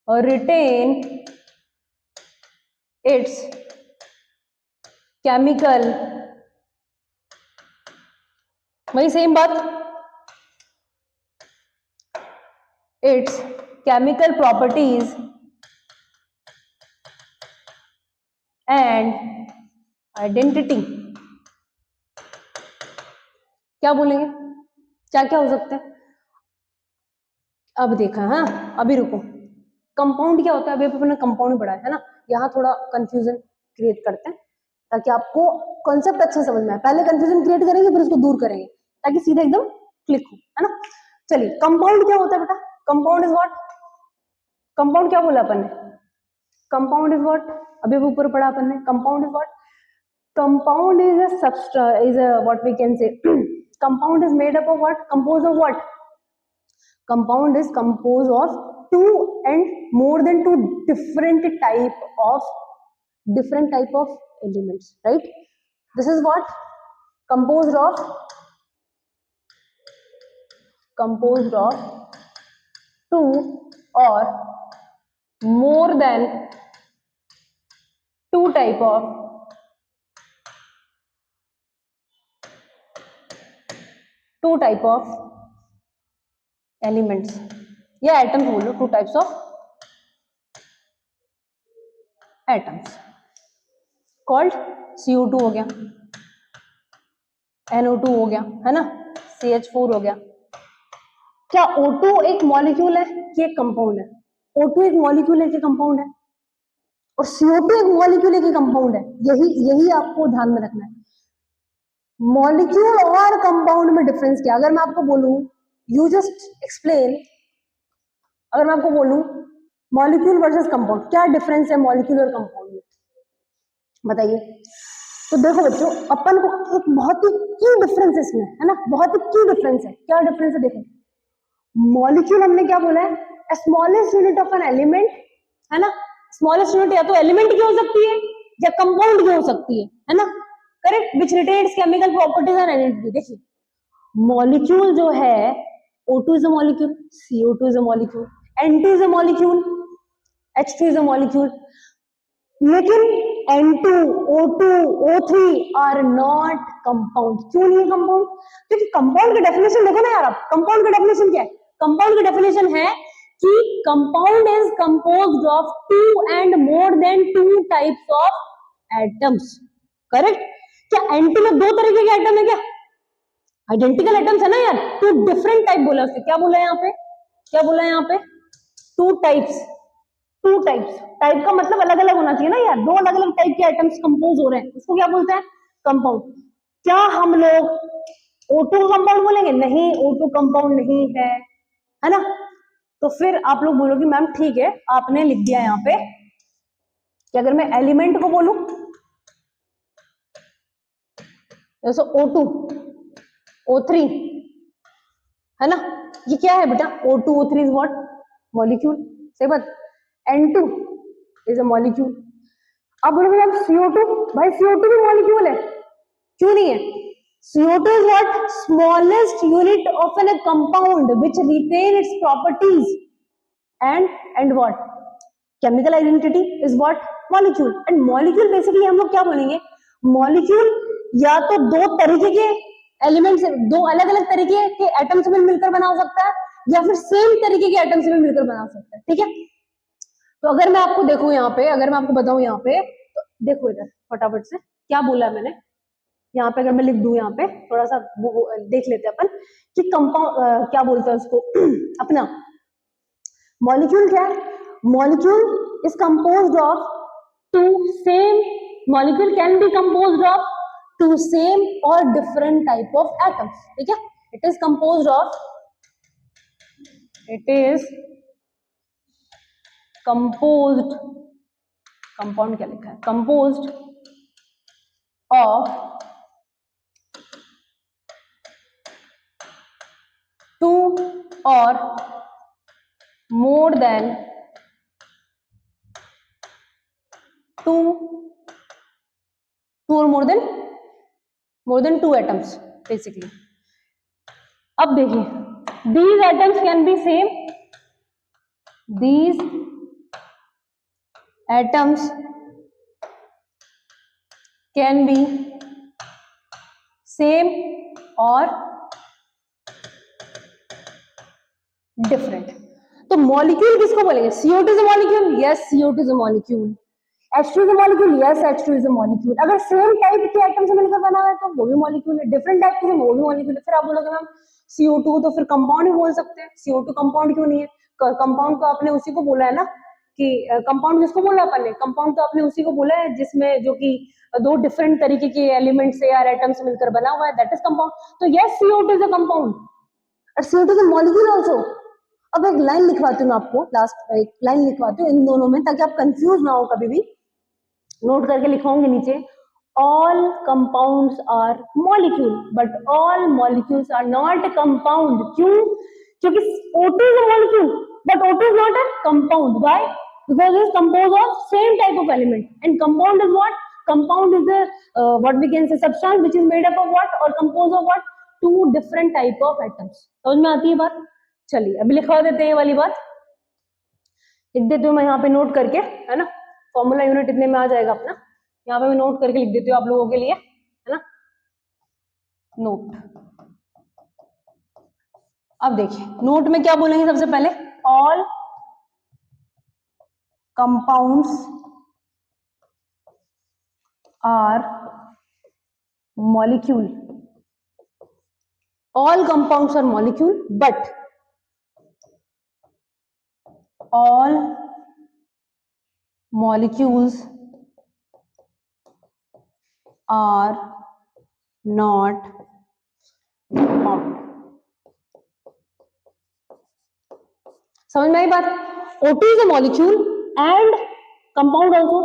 retain its chemical, वही सेम बात, its chemical properties and identity. क्या बोलेंगे, क्या क्या हो सकता है, अब देखा, हाँ अभी रुको, कंपाउंड क्या होता है, अभी अपने कंपाउंड पढ़ा है ना, यहाँ थोड़ा कंफ्यूजन क्रिएट करते हैं ताकि आपको कॉन्सेप्ट अच्छे समझ में आए, पहले कंफ्यूजन क्रिएट करेंगे फिर उसको दूर करेंगे ताकि सीधा एकदम क्लिक हो, है ना। चलिए कंपाउंड क्या होता है बेटा, कंपाउंड इज व्हाट, कंपाउंड क्या बोला अपन ने, कंपाउंड इज व्हाट, अभी ऊपर पढ़ा अपन ने, compound is what, compound is a is a what we can say compound is made up of what, composed of what, compound is composed of two and more than two different type of elements, right, this is what composed of two or more than two type of elements या एटम्स बोलो, to types of atoms called CO2 हो गया, NO2 हो गया, है ना, CH4 हो गया। क्या O2 एक मॉलिक्यूल है कि एक कंपाउंड है, O2 एक मॉलिक्यूल है कि कंपाउंड है, और CO2 एक मॉलिक्यूल है कि कंपाउंड है, यही आपको ध्यान में रखना है। मॉलिक्यूल और कंपाउंड में डिफरेंस क्या, अगर मैं आपको बोलूं, यू जस्ट एक्सप्लेन, अगर मैं आपको बोलूं मॉलिक्यूल वर्सेस कंपाउंड, क्या डिफरेंस है मॉलिक्यूल और कंपाउंड में, बताइए। तो देखो बच्चों, अपन को एक बहुत ही की डिफरेंस इसमें है ना, बहुत ही की डिफरेंस है, क्या डिफरेंस है देखो, मॉलिक्यूल हमने क्या बोला है, smallest unit of an element, है ना, स्मॉलेस्ट यूनिट या तो एलिमेंट की हो सकती है या कंपाउंड की हो सकती है ना, correct, which retains chemical properties and identity. देखिए मॉलिक्यूल जो है, O2 is a molecule, CO2 is a molecule, N2 is a molecule, H2 is a molecule, लेकिन N2, O2, O3 are not compound. क्यों नहीं है कंपाउंड, क्योंकि कंपाउंड की डेफिनेशन देखो ना यार, आप कंपाउंड की डेफिनेशन क्या है, कंपाउंड की डेफिनेशन है कि compound is composed of two and more than two types of atoms, correct. क्या N2 में दो तरीके के एटम है क्या, आइडेंटिकल एटम्स है ना यार, टू डिफरेंट टाइप बोला उससे, क्या बोला है यहाँ पे, क्या बोला है यहाँ पे, two types, two types, type का मतलब अलग अलग होना चाहिए ना यार, दो अलग अलग टाइप के आइटम्स कंपोज हो रहे हैं, उसको क्या बोलते हैं, कंपाउंड। क्या हम लोग O2 कंपाउंड बोलेंगे, नहीं O2 कंपाउंड नहीं है ना, तो फिर आप लोग बोलोगे मैम ठीक है, आपने लिख दिया यहाँ पे कि अगर मैं एलिमेंट को बोलूं, जैसे O2, O3, है ना, ये क्या है बेटा, O2 O3 is what, molecule, सही बात, N2 इज अ मॉलिक्यूल। अब बोलोगे मैम CO2, भाई CO2 भी मॉलिक्यूल है, क्यों नहीं है, CO2 is what, smallest unit of a compound which retain its properties and what, chemical identity is what, molecule, and molecule basically हम लोग क्या बोलेंगे, molecule या तो दो तरीके के एलिमेंट्स, दो अलग अलग तरीके के एटम से मिलकर बना हो सकता है, या फिर सेम तरीके के एटम से मिलकर बना हो सकता है, ठीक है। तो अगर मैं आपको देखूं यहाँ पे, अगर मैं आपको बताऊं यहाँ पे, तो देखो इधर फटाफट से क्या बोला मैंने, यहाँ पे अगर मैं लिख दूं, यहाँ पे थोड़ा सा देख लेते हैं अपन कि कंपाउंड क्या बोलते हैं उसको अपना मॉलिक्यूल क्या है, molecule is composed of two same, molecule can be composed of two same और डिफरेंट टाइप ऑफ एटम्स, ठीक है, it is composed of, it is composed, compound क्या लिखा है, composed of two or more than to or more than two atoms basically. अब देखिए these atoms can be same, these atoms can be same और डिफरेंट। तो मॉलिक्यूल किसको बोलेंगे? CO2 is a molecule, yes CO2 is a molecule. H2 is a molecule, yes H2 is a molecule. अगर सेम टाइप के एटम से मिलकर बना हुआ है तो वो भी मॉलिक्यूल है, डिफरेंट टाइप के वो भी मॉलिक्यूल है। फिर आप बोलोगे मैम CO2 तो फिर कंपाउंड भी बोल सकते हैं, CO2 कंपाउंड क्यों नहीं है? कंपाउंड तो आपने उसी को बोला है ना कि कंपाउंड किसको बोला अपन ने? कंपाउंड तो आपने उसी को बोला है जिसमें जो कि दो डिफरेंट तरीके के एलिमेंट से या एटम से मिलकर बना हुआ है, दैट इज कंपाउंड। तो yes CO2 is a compound और CO2 is a molecule also. अब एक लाइन लिखवाती हूँ मैं आपको, लास्ट एक लाइन लिखवाती हूँ इन दोनों में ताकि आप कंफ्यूज ना हो कभी भी। नोट करके लिखवाऊंगी नीचे, all compounds are molecule but all molecules are not compound. क्यों? क्योंकि O2 is a molecule but O2 is not a compound. Why? Because it is composed of same type of element and compound is what? Compound is the what we can say substance which is made up of what or composed of what? Two different type of atoms. समझ में आती है बात? चलिए अभी लिखवा देते हैं ये वाली बात, लिख देती हूँ मैं यहाँ पे नोट करके, है ना। फॉर्मूला यूनिट इतने में आ जाएगा अपना, यहाँ पे मैं नोट करके लिख देती हूँ आप लोगों के लिए, है ना। नोट, अब देखिए नोट में क्या बोलेंगे सबसे पहले, all compounds are molecule, all compounds are molecule but all molecules are not compound। समझ में आई बात? O2 is a molecule and compound also,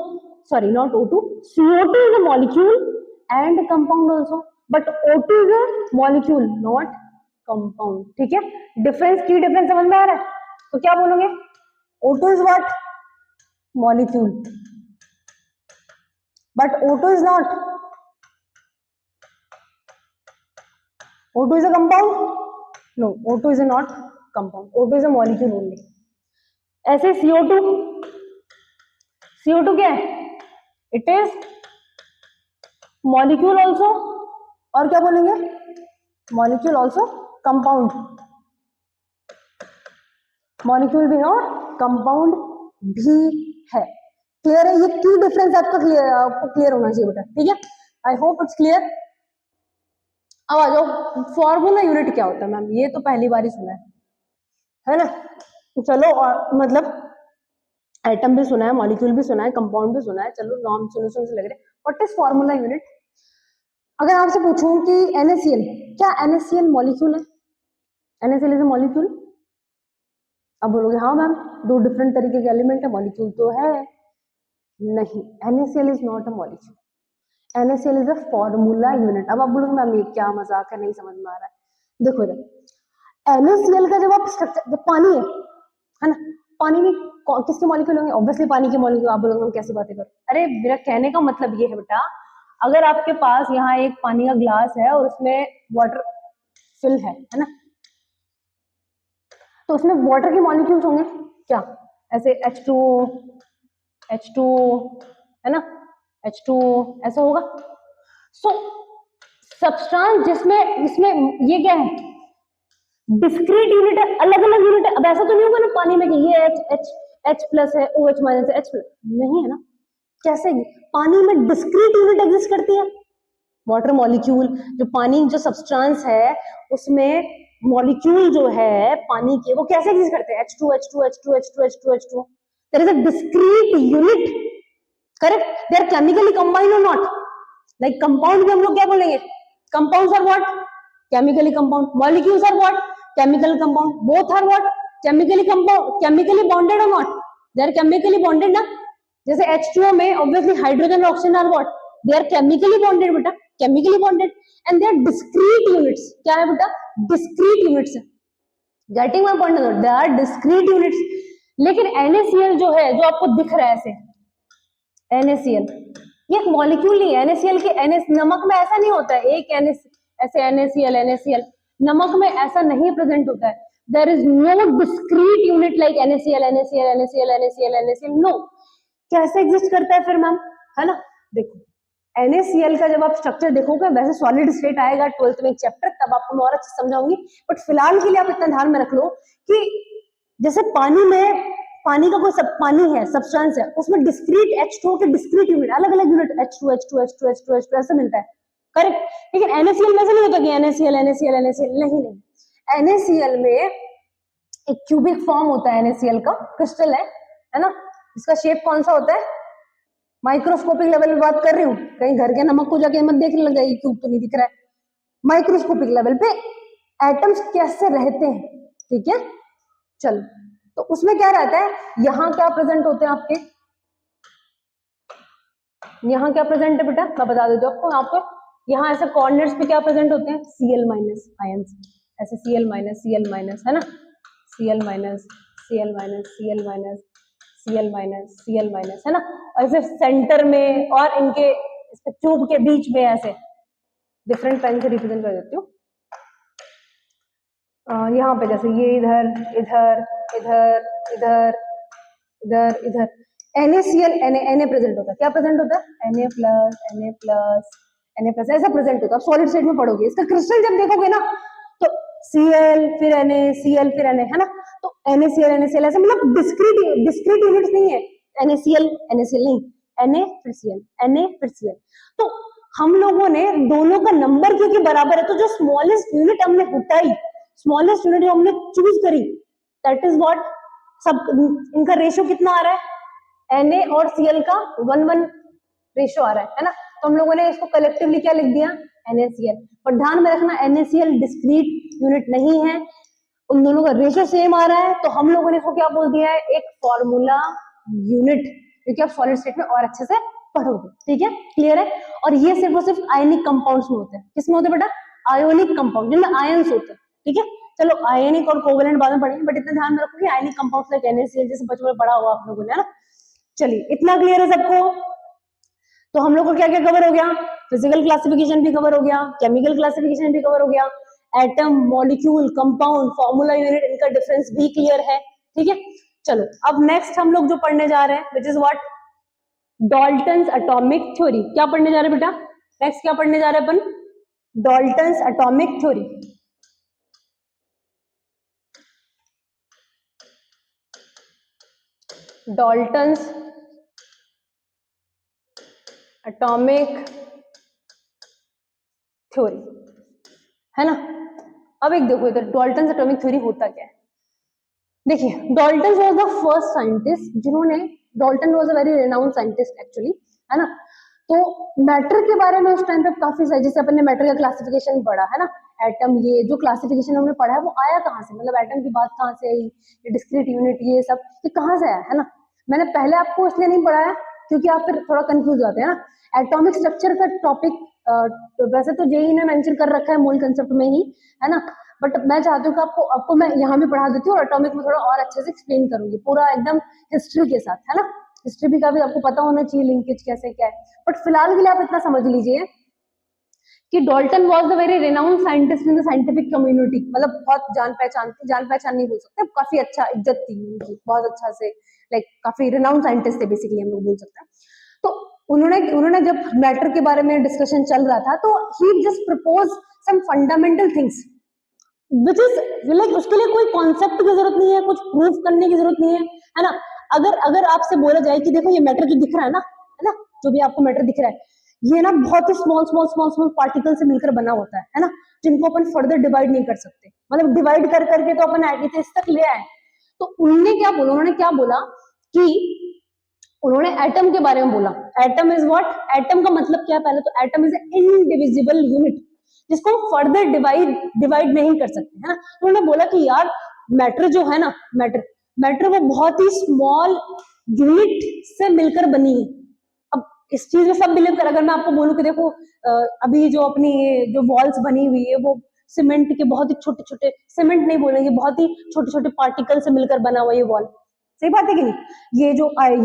sorry not O2, CO2 is a molecule and compound also but O2 is a molecule not compound। ठीक है, डिफरेंस की डिफरेंस समझ में आ रहा है? तो क्या बोलोगे? O2 is what? Molecule but O2 is not, O2 is a compound? No, O2 is a not compound, O2 is a molecule only। ऐसे CO2, CO2 क्या है? It is molecule also और क्या बोलेंगे? Molecule also compound, molecule भी है और compound भी है। क्लियर है? ये की डिफरेंस आपका क्लियर होना चाहिए बेटा, ठीक है। I hope it's clear. अब आ जाओ फॉर्मूला यूनिट क्या होता है मैम, ये तो पहली बार ही सुना है ना। चलो और मतलब एटम भी सुना है, मॉलिक्यूल भी सुना है, कंपाउंड भी सुना है, चलो नाम सुने सुन से लग रहे। What is formula unit? अगर आपसे पूछूं कि NaCl, क्या NaCl मॉलिक्यूल है? NaCl is a molecule? अब बोलोगे हाँ मैम दो डिफरेंट तरीके के एलिमेंट है, मॉलिक्यूल तो है नहीं। NaCl is not a molecule, NaCl is a formula unit. अब आप बोलोगे मैम ये क्या मजाक है, नहीं समझ में आ रहा है। देखो इधर NaCl का जब आप स्ट्रक्चर, जब पानी है ना, पानी में किसके मॉलिक्यूल होंगे? ऑब्वियसली पानी के मॉलिक्यूल। आप बोलोगे हम कैसी बातें कर, अरे मेरा कहने का मतलब ये है बेटा, अगर आपके पास यहाँ एक पानी का ग्लास है और उसमें वाटर फिल है ना, तो उसमें वाटर के मॉलिक्यूल्स होंगे क्या? ऐसे H2O, H2O है ना, H2O ऐसा होगा। सो सब्सटेंस जिसमें इसमें ये क्या है? डिस्क्रीट यूनिट है, अलग अलग यूनिट है। अब ऐसा तो नहीं होगा ना पानी में कि ये H प्लस है, OH माइनस है, H प्लस नहीं है ना। कैसे? पानी में डिस्क्रीट यूनिट एग्जिस्ट करती है। वाटर मॉलिक्यूल जो पानी जो सब्सटेंस है उसमें मॉलिक्यूल जो है पानी के वो कैसे एग्जिस्ट करते हैं? H2 H2 H2 H2 H2 H2। There is a discrete unit, correct? They are chemically combined or not. Like compound में हम लोग क्या बोलेंगे? Compounds are what? Chemically compound. Molecules are what? Chemical compound. Both are what? Chemically compound, chemically bonded or not? They are chemically bonded ना। जैसे H2O में ऑब्वियसली हाइड्रोजन और oxygen are what? They are chemically bonded बेटा, chemically bonded and they are discrete units. क्या है बेटा? डिस्क्रीट यूनिट्स है। Getting my point, they are discrete units. लेकिन NaCl जो है, जो आपको दिख रहा है ऐसे, NaCl ये एक मॉलिक्यूल नहीं है। NaCl के नमक में ऐसा नहीं होता है एक ऐसे NaCl नमक में ऐसा नहीं प्रेजेंट होता है। There is no discrete unit like NaCl, no. कैसे एग्जिस्ट करता है फिर मैम, है ना? देखो NaCl का जब आप स्ट्रक्चर देखोगे, वैसे सॉलिड स्टेट आएगा 12th में एक चैप्टर, तब आपको मैं और अच्छे समझाऊंगी। बट फिलहाल के लिए आप इतना ध्यान में रख लो कि जैसे पानी में, पानी का कोई पानी है, सब्सटेंस है, उसमें डिस्क्रीट H2O के डिस्क्रीट यूनिट, अलग अलग यूनिट H2 ऐसे मिलता है, करेक्ट। लेकिन NaCl में ऐसा नहीं होता कि NaCl नहीं। NaCl में एक क्यूबिक फॉर्म होता है, NaCl का क्रिस्टल है ना? इसका शेप कौन सा होता है? माइक्रोस्कोपिक लेवल पे बात कर रही हूँ, कहीं घर के नमक को जाके मत देखने लग जाएगी, क्यूब तो नहीं दिख रहा है। माइक्रोस्कोपिक लेवल पे एटम्स कैसे रहते हैं, ठीक है? चलो, तो उसमें क्या रहता है, यहाँ क्या प्रेजेंट होते हैं आपके, यहाँ क्या प्रेजेंट है बेटा, मैं बता देती हूँ आपको। यहाँ पे, यहाँ ऐसे कॉर्नर्स पे क्या प्रेजेंट होते हैं, Cl माइनस आयंस, ऐसे Cl माइनस है ना, Cl माइनस है ना। और ऐसे सेंटर में और इनके ट्यूब के बीच में ऐसे डिफरेंट पेन से रिप्रेजेंट कर देती हूँ। यहाँ पे जैसे ये इधर इधर इधर इधर इधर इधर NaCl Na प्रेजेंट होता है। क्या प्रेजेंट होता है? Na प्लस ऐसा प्रेजेंट होता है। सॉलिड स्टेट में पढ़ोगे, इसका क्रिस्टल जब देखोगे ना, तो Cl फिर Na है ना। तो NaCl ऐसे मतलब डिस्क्रीट यूनिट्स नहीं है। NaCl नहीं, Na फिर Cl। तो हम लोगों ने दोनों का नंबर क्योंकि बराबर है, तो जो स्मॉलेस्ट यूनिट हमने उठाई, स्मॉलेस्ट यूनिट जो हमने चूज करी, दैट इज व्हाट, सब इनका रेशियो कितना आ रहा है, Na और Cl का 1:1 रेशियो आ रहा है ना। तो हम लोगों ने इसको कलेक्टिवली क्या लिख दिया, NaCl। पर ध्यान में रखना NaCl डिस्क्रीट यूनिट नहीं है, उन दोनों का रेशियो सेम आ रहा है, तो हम लोगों ने इसको क्या बोल दिया है, एक फॉर्मूला यूनिट, क्योंकि आप सॉलिड स्टेट में और अच्छे से पढ़ोगे, ठीक है, क्लियर है। और ये सिर्फ और सिर्फ आयनिक कंपाउंड्स में होते हैं। किसमें होते हैं बेटा? आयोनिक कंपाउंड, जिनमें आयंस होते हैं, ठीक है। चलो आयनिक और कोवेलेंट बाद में पढ़ेंगे, बट इतना ध्यान में रखो कि आयनिक कंपाउंड्स लाइक NaCl जैसे बचपन में पढ़ा होगा आप लोगों ने, है ना। चलिए, इतना क्लियर है सबको? तो हम लोग को क्या क्या कवर हो गया, फिजिकल क्लासिफिकेशन भी कवर हो गया, केमिकल क्लासिफिकेशन भी कवर हो गया, atom, molecule, compound, formula unit, इनका डिफरेंस भी क्लियर है, ठीक है। चलो, अब नेक्स्ट हम लोग जो पढ़ने जा रहे हैं, which is what, Dalton's atomic theory. क्या पढ़ने जा रहे हैं बेटा? नेक्स्ट क्या पढ़ने जा रहे हैं अपन? Dalton's atomic theory. Dalton's atomic theory, है ना। अब एक देखो इधर, डाल्टन्स एटॉमिक थ्योरी होता क्या है। देखिए, Dalton was the first scientist जिन्होंने, Dalton was a very renowned scientist actually, है ना। तो मैटर के बारे में उस टाइम पे काफी सारे, जैसे अपन ने मैटर का क्लासिफिकेशन पढ़ा है ना, एटम, ये जो क्लासिफिकेशन हमने पढ़ा है वो आया कहाँ से, मतलब एटम की बात कहाँ से आई, ये डिस्क्रीट यूनिट, ये सब ये कहाँ से आया, है ना। मैंने पहले आपको इसलिए नहीं पढ़ाया क्योंकि आप फिर थोड़ा कंफ्यूज जाते हैं ना। एटॉमिक स्ट्रक्चर का टॉपिक वैसे तो जेई ने मेंशन कर रखा है मूल कंसेप्ट में ही, है ना, बट मैं चाहती हूँ कि आपको मैं यहाँ भी पढ़ा देती हूँ और एटॉमिक में थोड़ा और अच्छे से एक्सप्लेन करूंगी, पूरा एकदम हिस्ट्री के साथ, है ना। हिस्ट्री भी का भी आपको पता होना चाहिए, लिंकेज कैसे क्या है। बट फिलहाल के लिए आप इतना समझ लीजिए कि Dalton was the very renowned scientist in the scientific community, मतलब बहुत जान पहचान नहीं बोल सकते, काफी अच्छा इज्जत थी उनकी, बहुत अच्छा से, लाइक काफी रेनाउंड साइंटिस्ट थे बेसिकली, हम लोग बोल सकते हैं। तो उन्होंने जब मैटर के बारे में डिस्कशन चल रहा था, तो he just propose some fundamental things which is like, उसके लिए कोई कॉन्सेप्ट की जरूरत नहीं है, कुछ प्रूफ करने की जरूरत नहीं है ना। अगर आपसे बोला जाए कि देखो ये मैटर जो दिख रहा है ना, जो भी आपको मैटर दिख रहा है, ये ना बहुत ही स्मॉल पार्टिकल से मिलकर बना होता है ना, जिनको अपन फर्दर डिवाइड नहीं कर सकते, मतलब डिवाइड कर करके तो अपन इस तक ले आए। तो उन्होंने क्या बोला कि उन्होंने एटम के बारे में बोला। एटम इज व्हाट, एटम का मतलब क्या है पहले तो, एटम इज इनडिविजिबल यूनिट जिसको फर्दर डिवाइड नहीं कर सकते, है ना। तो उन्होंने बोला कि यार मैटर जो है ना, मैटर वो बहुत ही स्मॉल यूनिट से मिलकर बनी है। अब इस चीज में सब बिलीव कर, अगर मैं आपको बोलूं कि देखो अभी जो अपनी जो वॉल्स बनी हुई है वो सीमेंट के बहुत ही छोटे छोटे, सीमेंट नहीं बोलेंगे, बहुत ही छोटे छोटे पार्टिकल से मिलकर बना हुआ ये वॉल। सही बात है कि नहीं?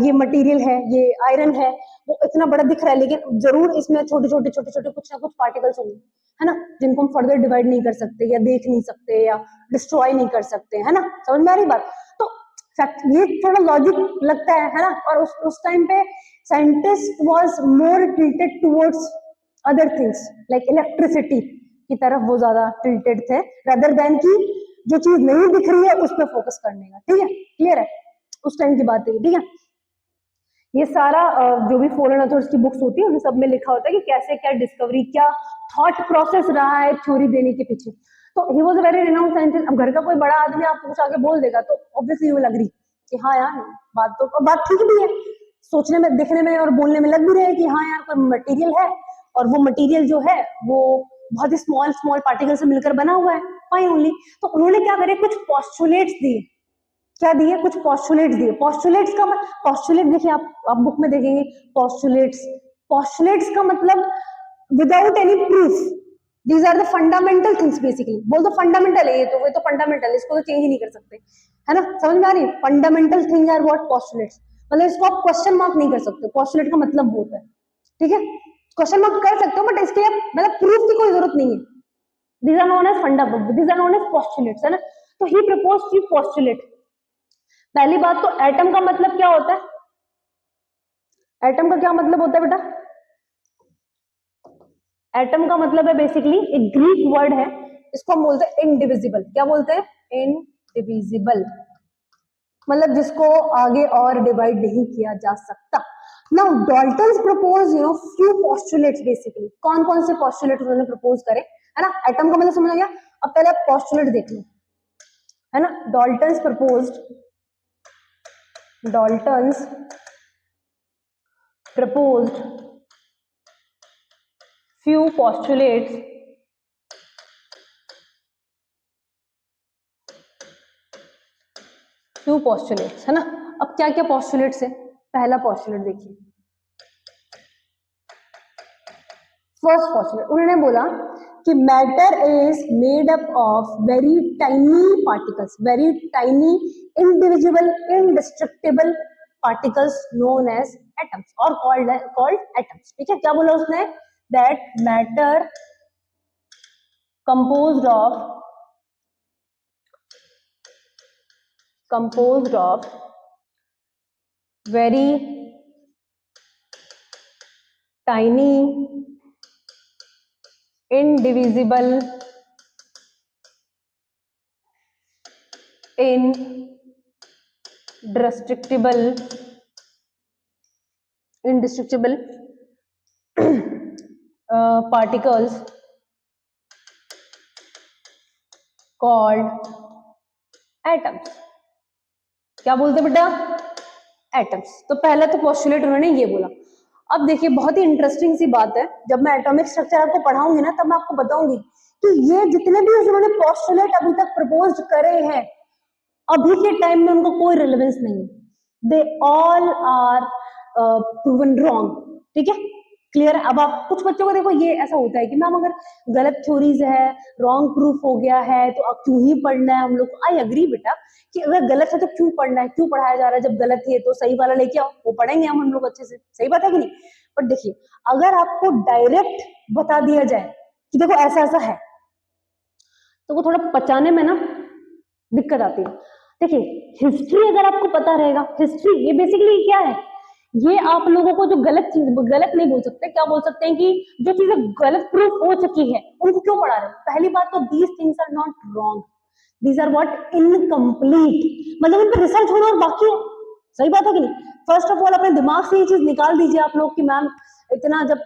ये मटेरियल है, ये आयरन है, वो इतना बड़ा दिख रहा है लेकिन जरूर इसमें छोटे छोटे छोटे छोटे कुछ ना कुछ पार्टिकल्स होंगे, है ना, जिनको हम फर्दर डिवाइड नहीं कर सकते या देख नहीं सकते या डिस्ट्रॉय नहीं कर सकते, है ना। समझ में आ रही बात? तो ये थोड़ा लॉजिक लगता है ना। और उस टाइम पे scientist was more tilted towards other things like electricity की तरफ वो ज्यादा टिल्टेड थे, रादर देन की जो चीज नहीं दिख रही है उस पर फोकस करने का। ठीक है, क्लियर है? उस टाइम की बात है, ठीक है। ये सारा जो भी फॉरेन अथॉरिटीज की बुक्स होती है उन सब में लिखा होता है कि कैसे क्या डिस्कवरी, क्या थॉट प्रोसेस रहा है थ्योरी देने के पीछे। तो he was a very renowned scientist. अब घर का कोई बड़ा आदमी आपको कुछ आगे बोल देगा तो ऑब्वियसली यू विल एग्री कि हाँ यार बात ठीक भी है, सोचने में, दिखने में और बोलने में लग भी रहे हैं कि हाँ यार कोई मटेरियल है और वो मटेरियल जो है वो बहुत ही स्मॉल स्मॉल पार्टिकल से मिलकर बना हुआ है, फाइन ओनली। तो उन्होंने क्या करे, कुछ पोस्टुलेट्स दिए। क्या दिए? कुछ पोस्टुलेट्स दिए। पोस्टुलेट्स का पोस्टुलेट देखिए आप बुक में देखेंगे पोस्टुलेट्स का मतलब without any proof, these are the fundamental things basically. बोल दो फंडामेंटल है ये तो, वो तो फंडामेंटल है, इसको तो चेंज ही नहीं कर सकते, है ना। समझ में आ रही है? Fundamental thing are what? Postulates. मतलब इसको आप क्वेश्चन मार्क नहीं कर सकते, पोस्टुलेट का मतलब वो होता है, ठीक है। क्वेश्चन मार्क कर सकते हो बट इसके लिए मतलब प्रूफ की कोई जरूरत नहीं है। These are known as fundamental, these are known as postulates, है ना। तो ही प्रपोज्ड फ्यू पोस्टुलेट। पहली बात तो एटम का मतलब क्या होता है? एटम का क्या मतलब होता है बेटा? एटम का मतलब है बेसिकली एक ग्रीक वर्ड है, इसको हम बोलते हैं इनडिविजिबल। क्या बोलते हैं? इनडिविजिबल, मतलब जिसको आगे और डिवाइड नहीं किया जा सकता। Now Dalton's propose few postulates basically. कौन कौन से पोस्टुलेट उन्होंने प्रपोज करे, है ना। एटम का मतलब समझ आ गया। अब पहले आप पोस्टुलेट देख लो, है ना। डाल्टन्स प्रपोज्ड few postulates है ना। अब क्या क्या postulates है? पहला postulate देखिए, फर्स्ट postulate उन्होंने बोला कि matter is made up of very tiny particles, very tiny indivisible indestructible particles known as atoms और कॉल्ड एटम्स। ठीक है, क्या बोला उसने? That matter composed of very tiny indivisible indestructible particles called atoms। क्या बोलते बेटा? एटम्स। तो पहला तो पोस्टुलेट उन्होंने ये बोला। अब देखिए बहुत ही इंटरेस्टिंग सी बात है, जब मैं एटॉमिक स्ट्रक्चर आपको पढ़ाऊंगी ना तब मैं आपको बताऊंगी कि ये जितने भी उन्होंने पोस्टुलेट अभी तक प्रपोज करे हैं अभी के टाइम में उनको कोई रिलेवेंस नहीं है, they all are proven wrong. ठीक है, क्लियर है? अब आप कुछ बच्चों को देखो ये ऐसा होता है कि मैम अगर गलत थ्योरीज है, रॉन्ग प्रूफ हो गया है तो अब क्यों ही पढ़ना है हम लोग को। आई अग्री बेटा कि अगर गलत है तो क्यों पढ़ना है, क्यों पढ़ाया जा रहा है, जब गलत है तो सही वाला लेके आओ, वो पढ़ेंगे हम लोग अच्छे से। सही बात है कि नहीं? बट देखिए अगर आपको डायरेक्ट बता दिया जाए कि देखो ऐसा ऐसा है तो वो थोड़ा पचाने में ना दिक्कत आती है। देखिए हिस्ट्री अगर आपको पता रहेगा, हिस्ट्री ये बेसिकली क्या है, ये आप लोगों को जो गलत चीज, गलत नहीं बोल सकते, क्या बोल सकते हैं कि जो चीजें गलत प्रूफ हो चुकी है उनको क्यों पढ़ा रहे हो। पहली बात तो these things are not wrong, these are what? Incomplete, मतलब इन पर रिसर्च होना और बाकी है। सही बात है कि नहीं? फर्स्ट ऑफ ऑल अपने दिमाग से ये चीज निकाल दीजिए आप लोग कि मैम इतना जब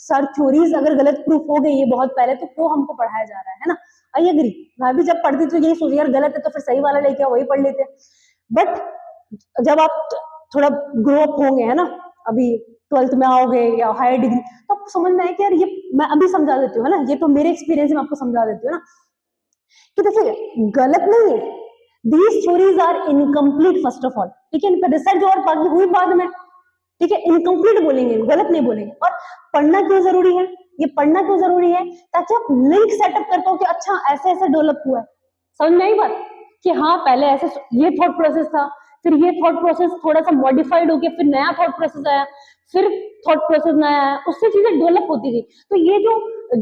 सर थ्योरीज अगर गलत प्रूफ हो गई है बहुत पहले तो क्यों हमको पढ़ाया जा रहा है ना। आई एग्री, मैं भी जब पढ़ती तो यही सोची यार गलत है तो फिर सही वाला लेके वही पढ़ लेते। बट जब आप थोड़ा ग्रो अप होंगे, है ना, अभी 12th में आओगे या हायर डिग्री, तो आपको समझ में आए कि यार ये मैं अभी समझा देती हूँ, है ना, ये तो मेरे एक्सपीरियंस में आपको समझा देती हूँ ना कि देखिए गलत नहीं है, these theories are incomplete first of all. ठीक है, इन पर रिसर्च और बाकी हुई बाद में। ठीक है, इनकम्प्लीट बोलेंगे, गलत नहीं बोलेंगे। और पढ़ना क्यों जरूरी है ये पढ़ना क्यों जरूरी है? ताकि आप लिंक सेटअप कर पाओ कि अच्छा ऐसे ऐसे डेवलप हुआ है। समझ में आई बात कि हाँ पहले ऐसे ये थॉट प्रोसेस था, फिर ये थॉट प्रोसेस थोड़ा सा मॉडिफाइड हो गया, फिर नया थॉट प्रोसेस आया, फिर थॉट प्रोसेस नया आया, उससे चीजें डेवलप होती गई। तो ये जो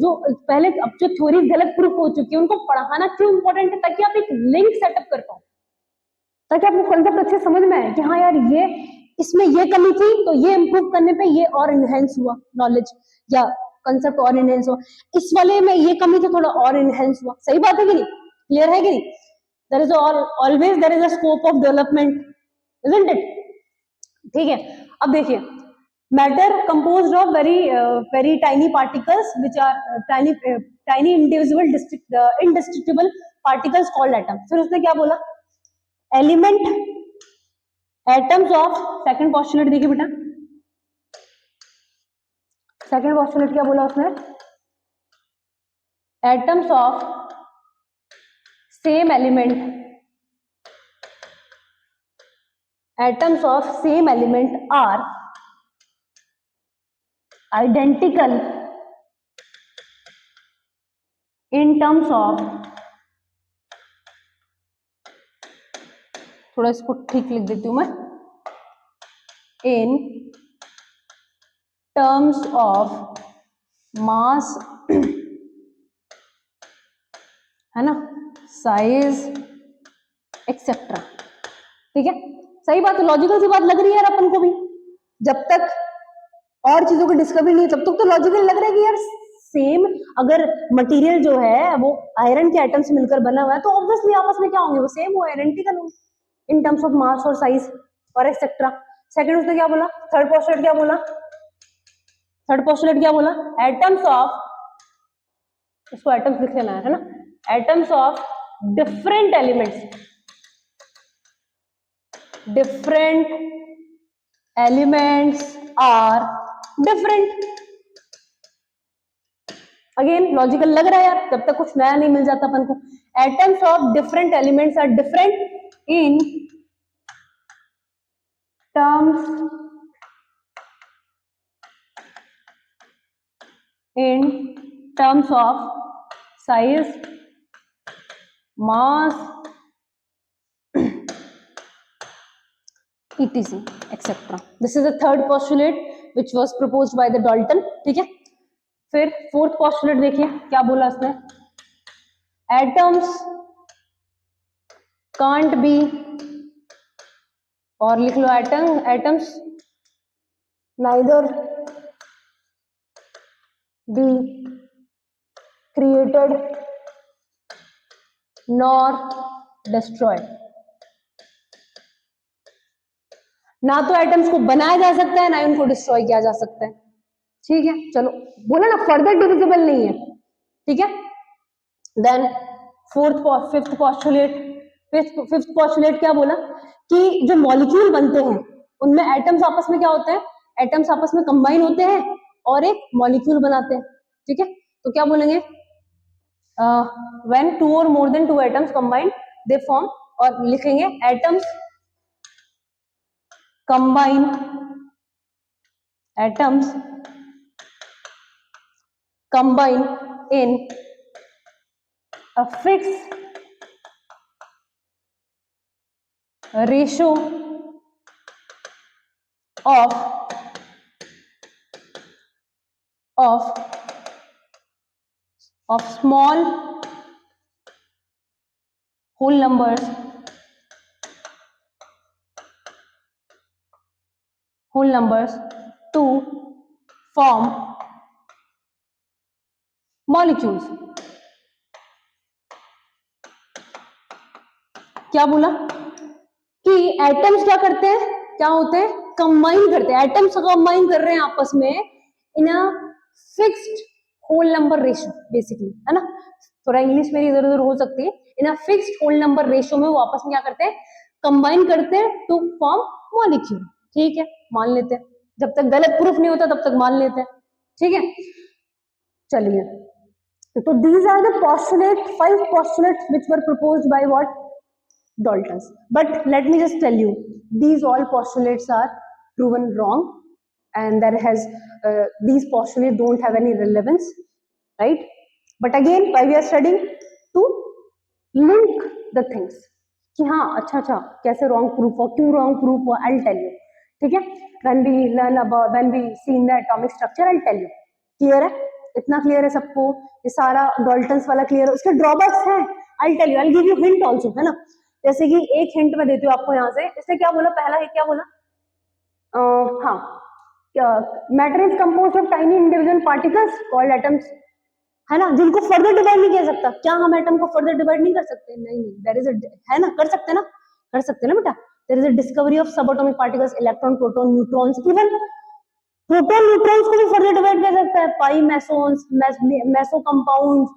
जो पहले अब जो थ्योरीज गलत प्रूफ हो चुकी है उनको पढ़ाना क्यों इंपॉर्टेंट है? ताकि आप एक लिंक सेटअप कर पाओ, ताकि आपको कंसेप्ट अच्छे समझ में आए कि हाँ यार ये इसमें ये कमी थी तो ये इंप्रूव करने पे ये और इनहेंस हुआ नॉलेज या कंसेप्ट और इनहेंस हुआ, इस वाले में ये कमी थी थोड़ा और इनहेंस हुआ। सही बात है कि नहीं? क्लियर है कि नहीं? There is always there is a scope of development, isn't it? ठीक है, अब देखिए matter composed of very tiny particles which are tiny individual indestructible particles called atom. फिर उसने क्या बोला? Element atoms of, second postulate देखिए बेटा, सेकंड पोस्टुलेट क्या बोला उसने? Atoms of same element, atoms of same element are identical in terms of, थोड़ा इसको ठीक लिख देती हूं मैं, in terms of mass है ना, साइज एक्सेट्रा। ठीक है, सही बात है, लॉजिकल सी बात लग रही है यार अपन को भी। जब तक और चीजों की डिस्कवरी नहीं तब तक तो लॉजिकल लग रहा है कि यार सेम अगर मटेरियल जो है वो आयरन के एटम से मिलकर बना हुआ है तो ऑब्वियसली आपस में क्या होंगे? वो सेम, वो आइडेंटिकल होंगे इन टर्म्स ऑफ मास और साइज और एक्सेट्रा। सेकंड उसने क्या बोला? थर्ड पोस्टुलेट क्या बोला? थर्ड पोस्टुलेट क्या बोला? एटम्स ऑफ, इसको एटम्स लिख लेना है ना, atoms of different elements, different elements are different। Again logical लग रहा है यार, जब तक कुछ नया नहीं मिल जाता अपन को। Atoms of different elements are different in terms of size, mass, etc etc। This is the third postulate which was proposed by the Dalton। ठीक है, फिर फोर्थ पोस्टुलेट देखिए क्या बोला उसने? एटम्स कांट बी, और लिख लो atoms neither be created nor destroyed. ना तो एटम्स को बनाया जा सकता है ना उनको डिस्ट्रॉय किया जा सकता है। ठीक है, चलो बोला ना फर्दर डिविजिबल नहीं है। ठीक है, देन फिफ्थ पोस्टुलेट क्या बोला? कि जो मॉलिक्यूल बनते हैं उनमें एटम्स आपस में क्या होते हैं? एटम्स आपस में कंबाइन होते हैं और एक मॉलिक्यूल बनाते हैं। ठीक है, तो क्या बोलेंगे? When to or more than two atoms combine they form, और लिखेंगे atoms combine, atoms combine in a fixed ratio of small whole numbers to form molecules। क्या बोला? कि एटम्स क्या करते हैं, क्या होते हैं? कंबाइन करते हैं। एटम्स कंबाइन कर रहे हैं आपस में in a fixed whole number ratio, basically है ना। थोड़ा इंग्लिश मेरी इधर उधर हो सकती है। In a fixed whole number ratio में वो आपस में क्या करते हैं? कंबाइन करते हैं टू फॉर्म मॉलिक्यूल। ठीक है, मान लेते हैं, जब तक गलत प्रूफ नहीं होता तब तक मान लेते हैं। ठीक है, चलिए, तो these are the five postulates which were proposed by what? Dalton। But let me just tell you, these all postulates are proven wrong and there has these postulates don't have any relevance, right? But again, why we are studying? To link the things कि हाँ अच्छा अच्छा कैसे रॉन्ग प्रूफ हुआ, क्यों रॉन्ग प्रूफ हुआ, आई टेल यू. ठीक है, when we learn about, when we see in the atomic structure, I tell you. Clear है? इतना क्लियर है सबको? ये सारा डॉल्टन्स वाला क्लियर है? उसके ड्रॉबैक्स हैं, I tell you, I give you hint also, है ना. जैसे कि एक हिंट मैं देती हूँ आपको यहाँ से. इसने क्या बोला, पहला है क्या बोला, हाँ, matter is composed of tiny individual particles called atoms, है ना, जिनको फर्दर डिवाइड नहीं किया सकता. क्या हम एटम को फर्दर डिवाइड नहीं कर सकते? नहीं नहीं, देयर इज अ, है ना, कर सकते ना, कर सकते ना बेटा. There is a discovery of sub atomic particles, electron, proton, neutrons, even proton neutrons को भी फर्दर डिवाइड कर सकता है. Pi mesons, meso compounds,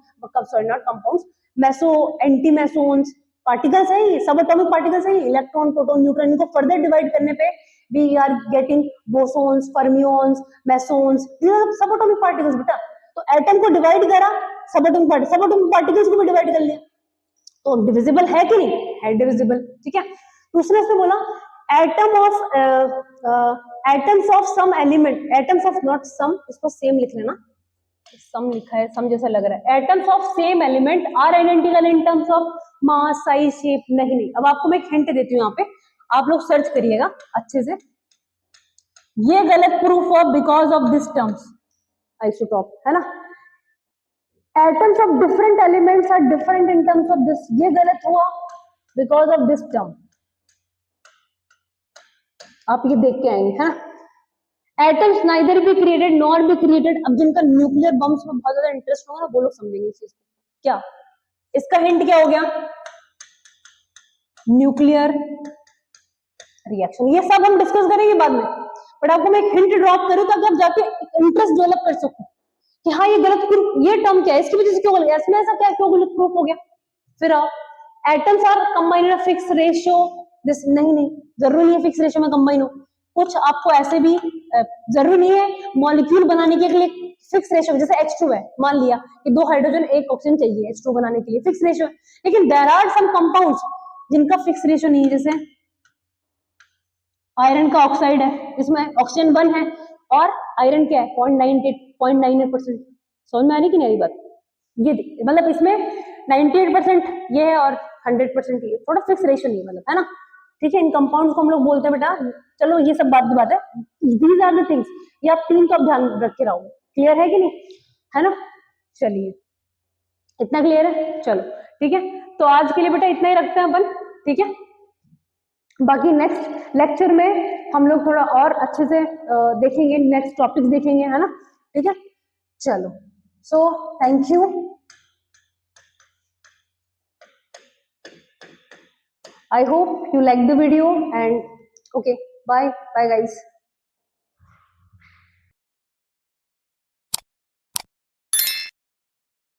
sorry not compounds, meso anti mesons particles है, ये सब एटॉमिक पार्टिकल्स है. इलेक्ट्रॉन, प्रोटॉन, न्यूट्रॉन, इनको फर्दर डिवाइड करने पे we are getting bosons, fermions, mesons, ये सब एटॉमिक पार्टिकल्स बेटा. तो एटम को डिवाइड करा, सब एटॉमिक पार्टिकल्स को भी डिवाइड कर लिया, तो डिविजिबल है कि नहीं? है डिविजिबल. ठीक है. दूसरे से बोला atom of atoms of some element, atoms of not some, इसको सेम लिख लेना, सम लिखा है, सम जैसा लग रहा है. Atoms of same element are identical in terms of mass, size, shape. नहीं नहीं, अब आपको मैं एक हिंट देती हूँ यहाँ पे, आप लोग सर्च करिएगा अच्छे से. ये गलत प्रूफ हुआ because of this terms, isotope, है ना. Atoms of different elements are different in terms of this, ये गलत हुआ बिकॉज ऑफ दिस टर्म. आप ये देख के आएंगे, है ना. Atoms neither be created nor be created. अब जिनका न्यूक्लियर बम्स में बहुत ज्यादा इंटरेस्ट होगा ना, वो लोग समझेंगे इस चीज को. क्या इसका हिंट क्या हो गया? Nuclear reaction. ये सब हम डिस्कस करेंगे बाद में, बट आपको मैं एक हिंट ड्रॉप करूं ताकि आप जाके इंटरेस्ट डेवलप कर सको कि हाँ ये गलत प्रूफ, ये टर्म क्या है, इसकी वजह से क्यों गलत, इसमें ऐसा क्या क्यों गलत प्रूफ हो गया. फिर आओ, atoms are combined in a fix ratio. This नहीं नहीं, जरूरी नहीं है फिक्स रेशियो में कंबाइन हो. कुछ आपको ऐसे भी जरूरी नहीं है मॉलिक्यूल बनाने के लिए फिक्स रेशियो, जैसे H2 है, मान लिया कि 2 हाइड्रोजन 1 ऑक्सीजन चाहिए H2 बनाने के लिए, फिक्स रेशियो. लेकिन देयर आर सम कंपाउंड्स जिनका फिक्स रेशियो नहीं है, जैसे आयरन का ऑक्साइड है, इसमें ऑक्सीजन 1 है और आयरन क्या है 0.98%. समझ में आ रही कि नहीं बात? ये मतलब इसमें 98% ये है और 100% ये, थोड़ा फिक्स रेशियो नहीं, मतलब, है ना. ठीक है, इन कंपाउंड्स को हम लोग बोलते हैं बेटा, चलो ये सब बात की बात है, दीज आर द थिंग्स. ये आप 3 तो आप ध्यान रख के रहोगे. क्लियर है कि नहीं, है ना. चलिए, इतना क्लियर है. चलो ठीक है, तो आज के लिए बेटा इतना ही रखते हैं अपन. ठीक है, बाकी नेक्स्ट लेक्चर में हम लोग थोड़ा और अच्छे से देखेंगे, नेक्स्ट टॉपिक्स देखेंगे, है ना. ठीक है, चलो, so thank you. I hope you like the video and okay, bye guys.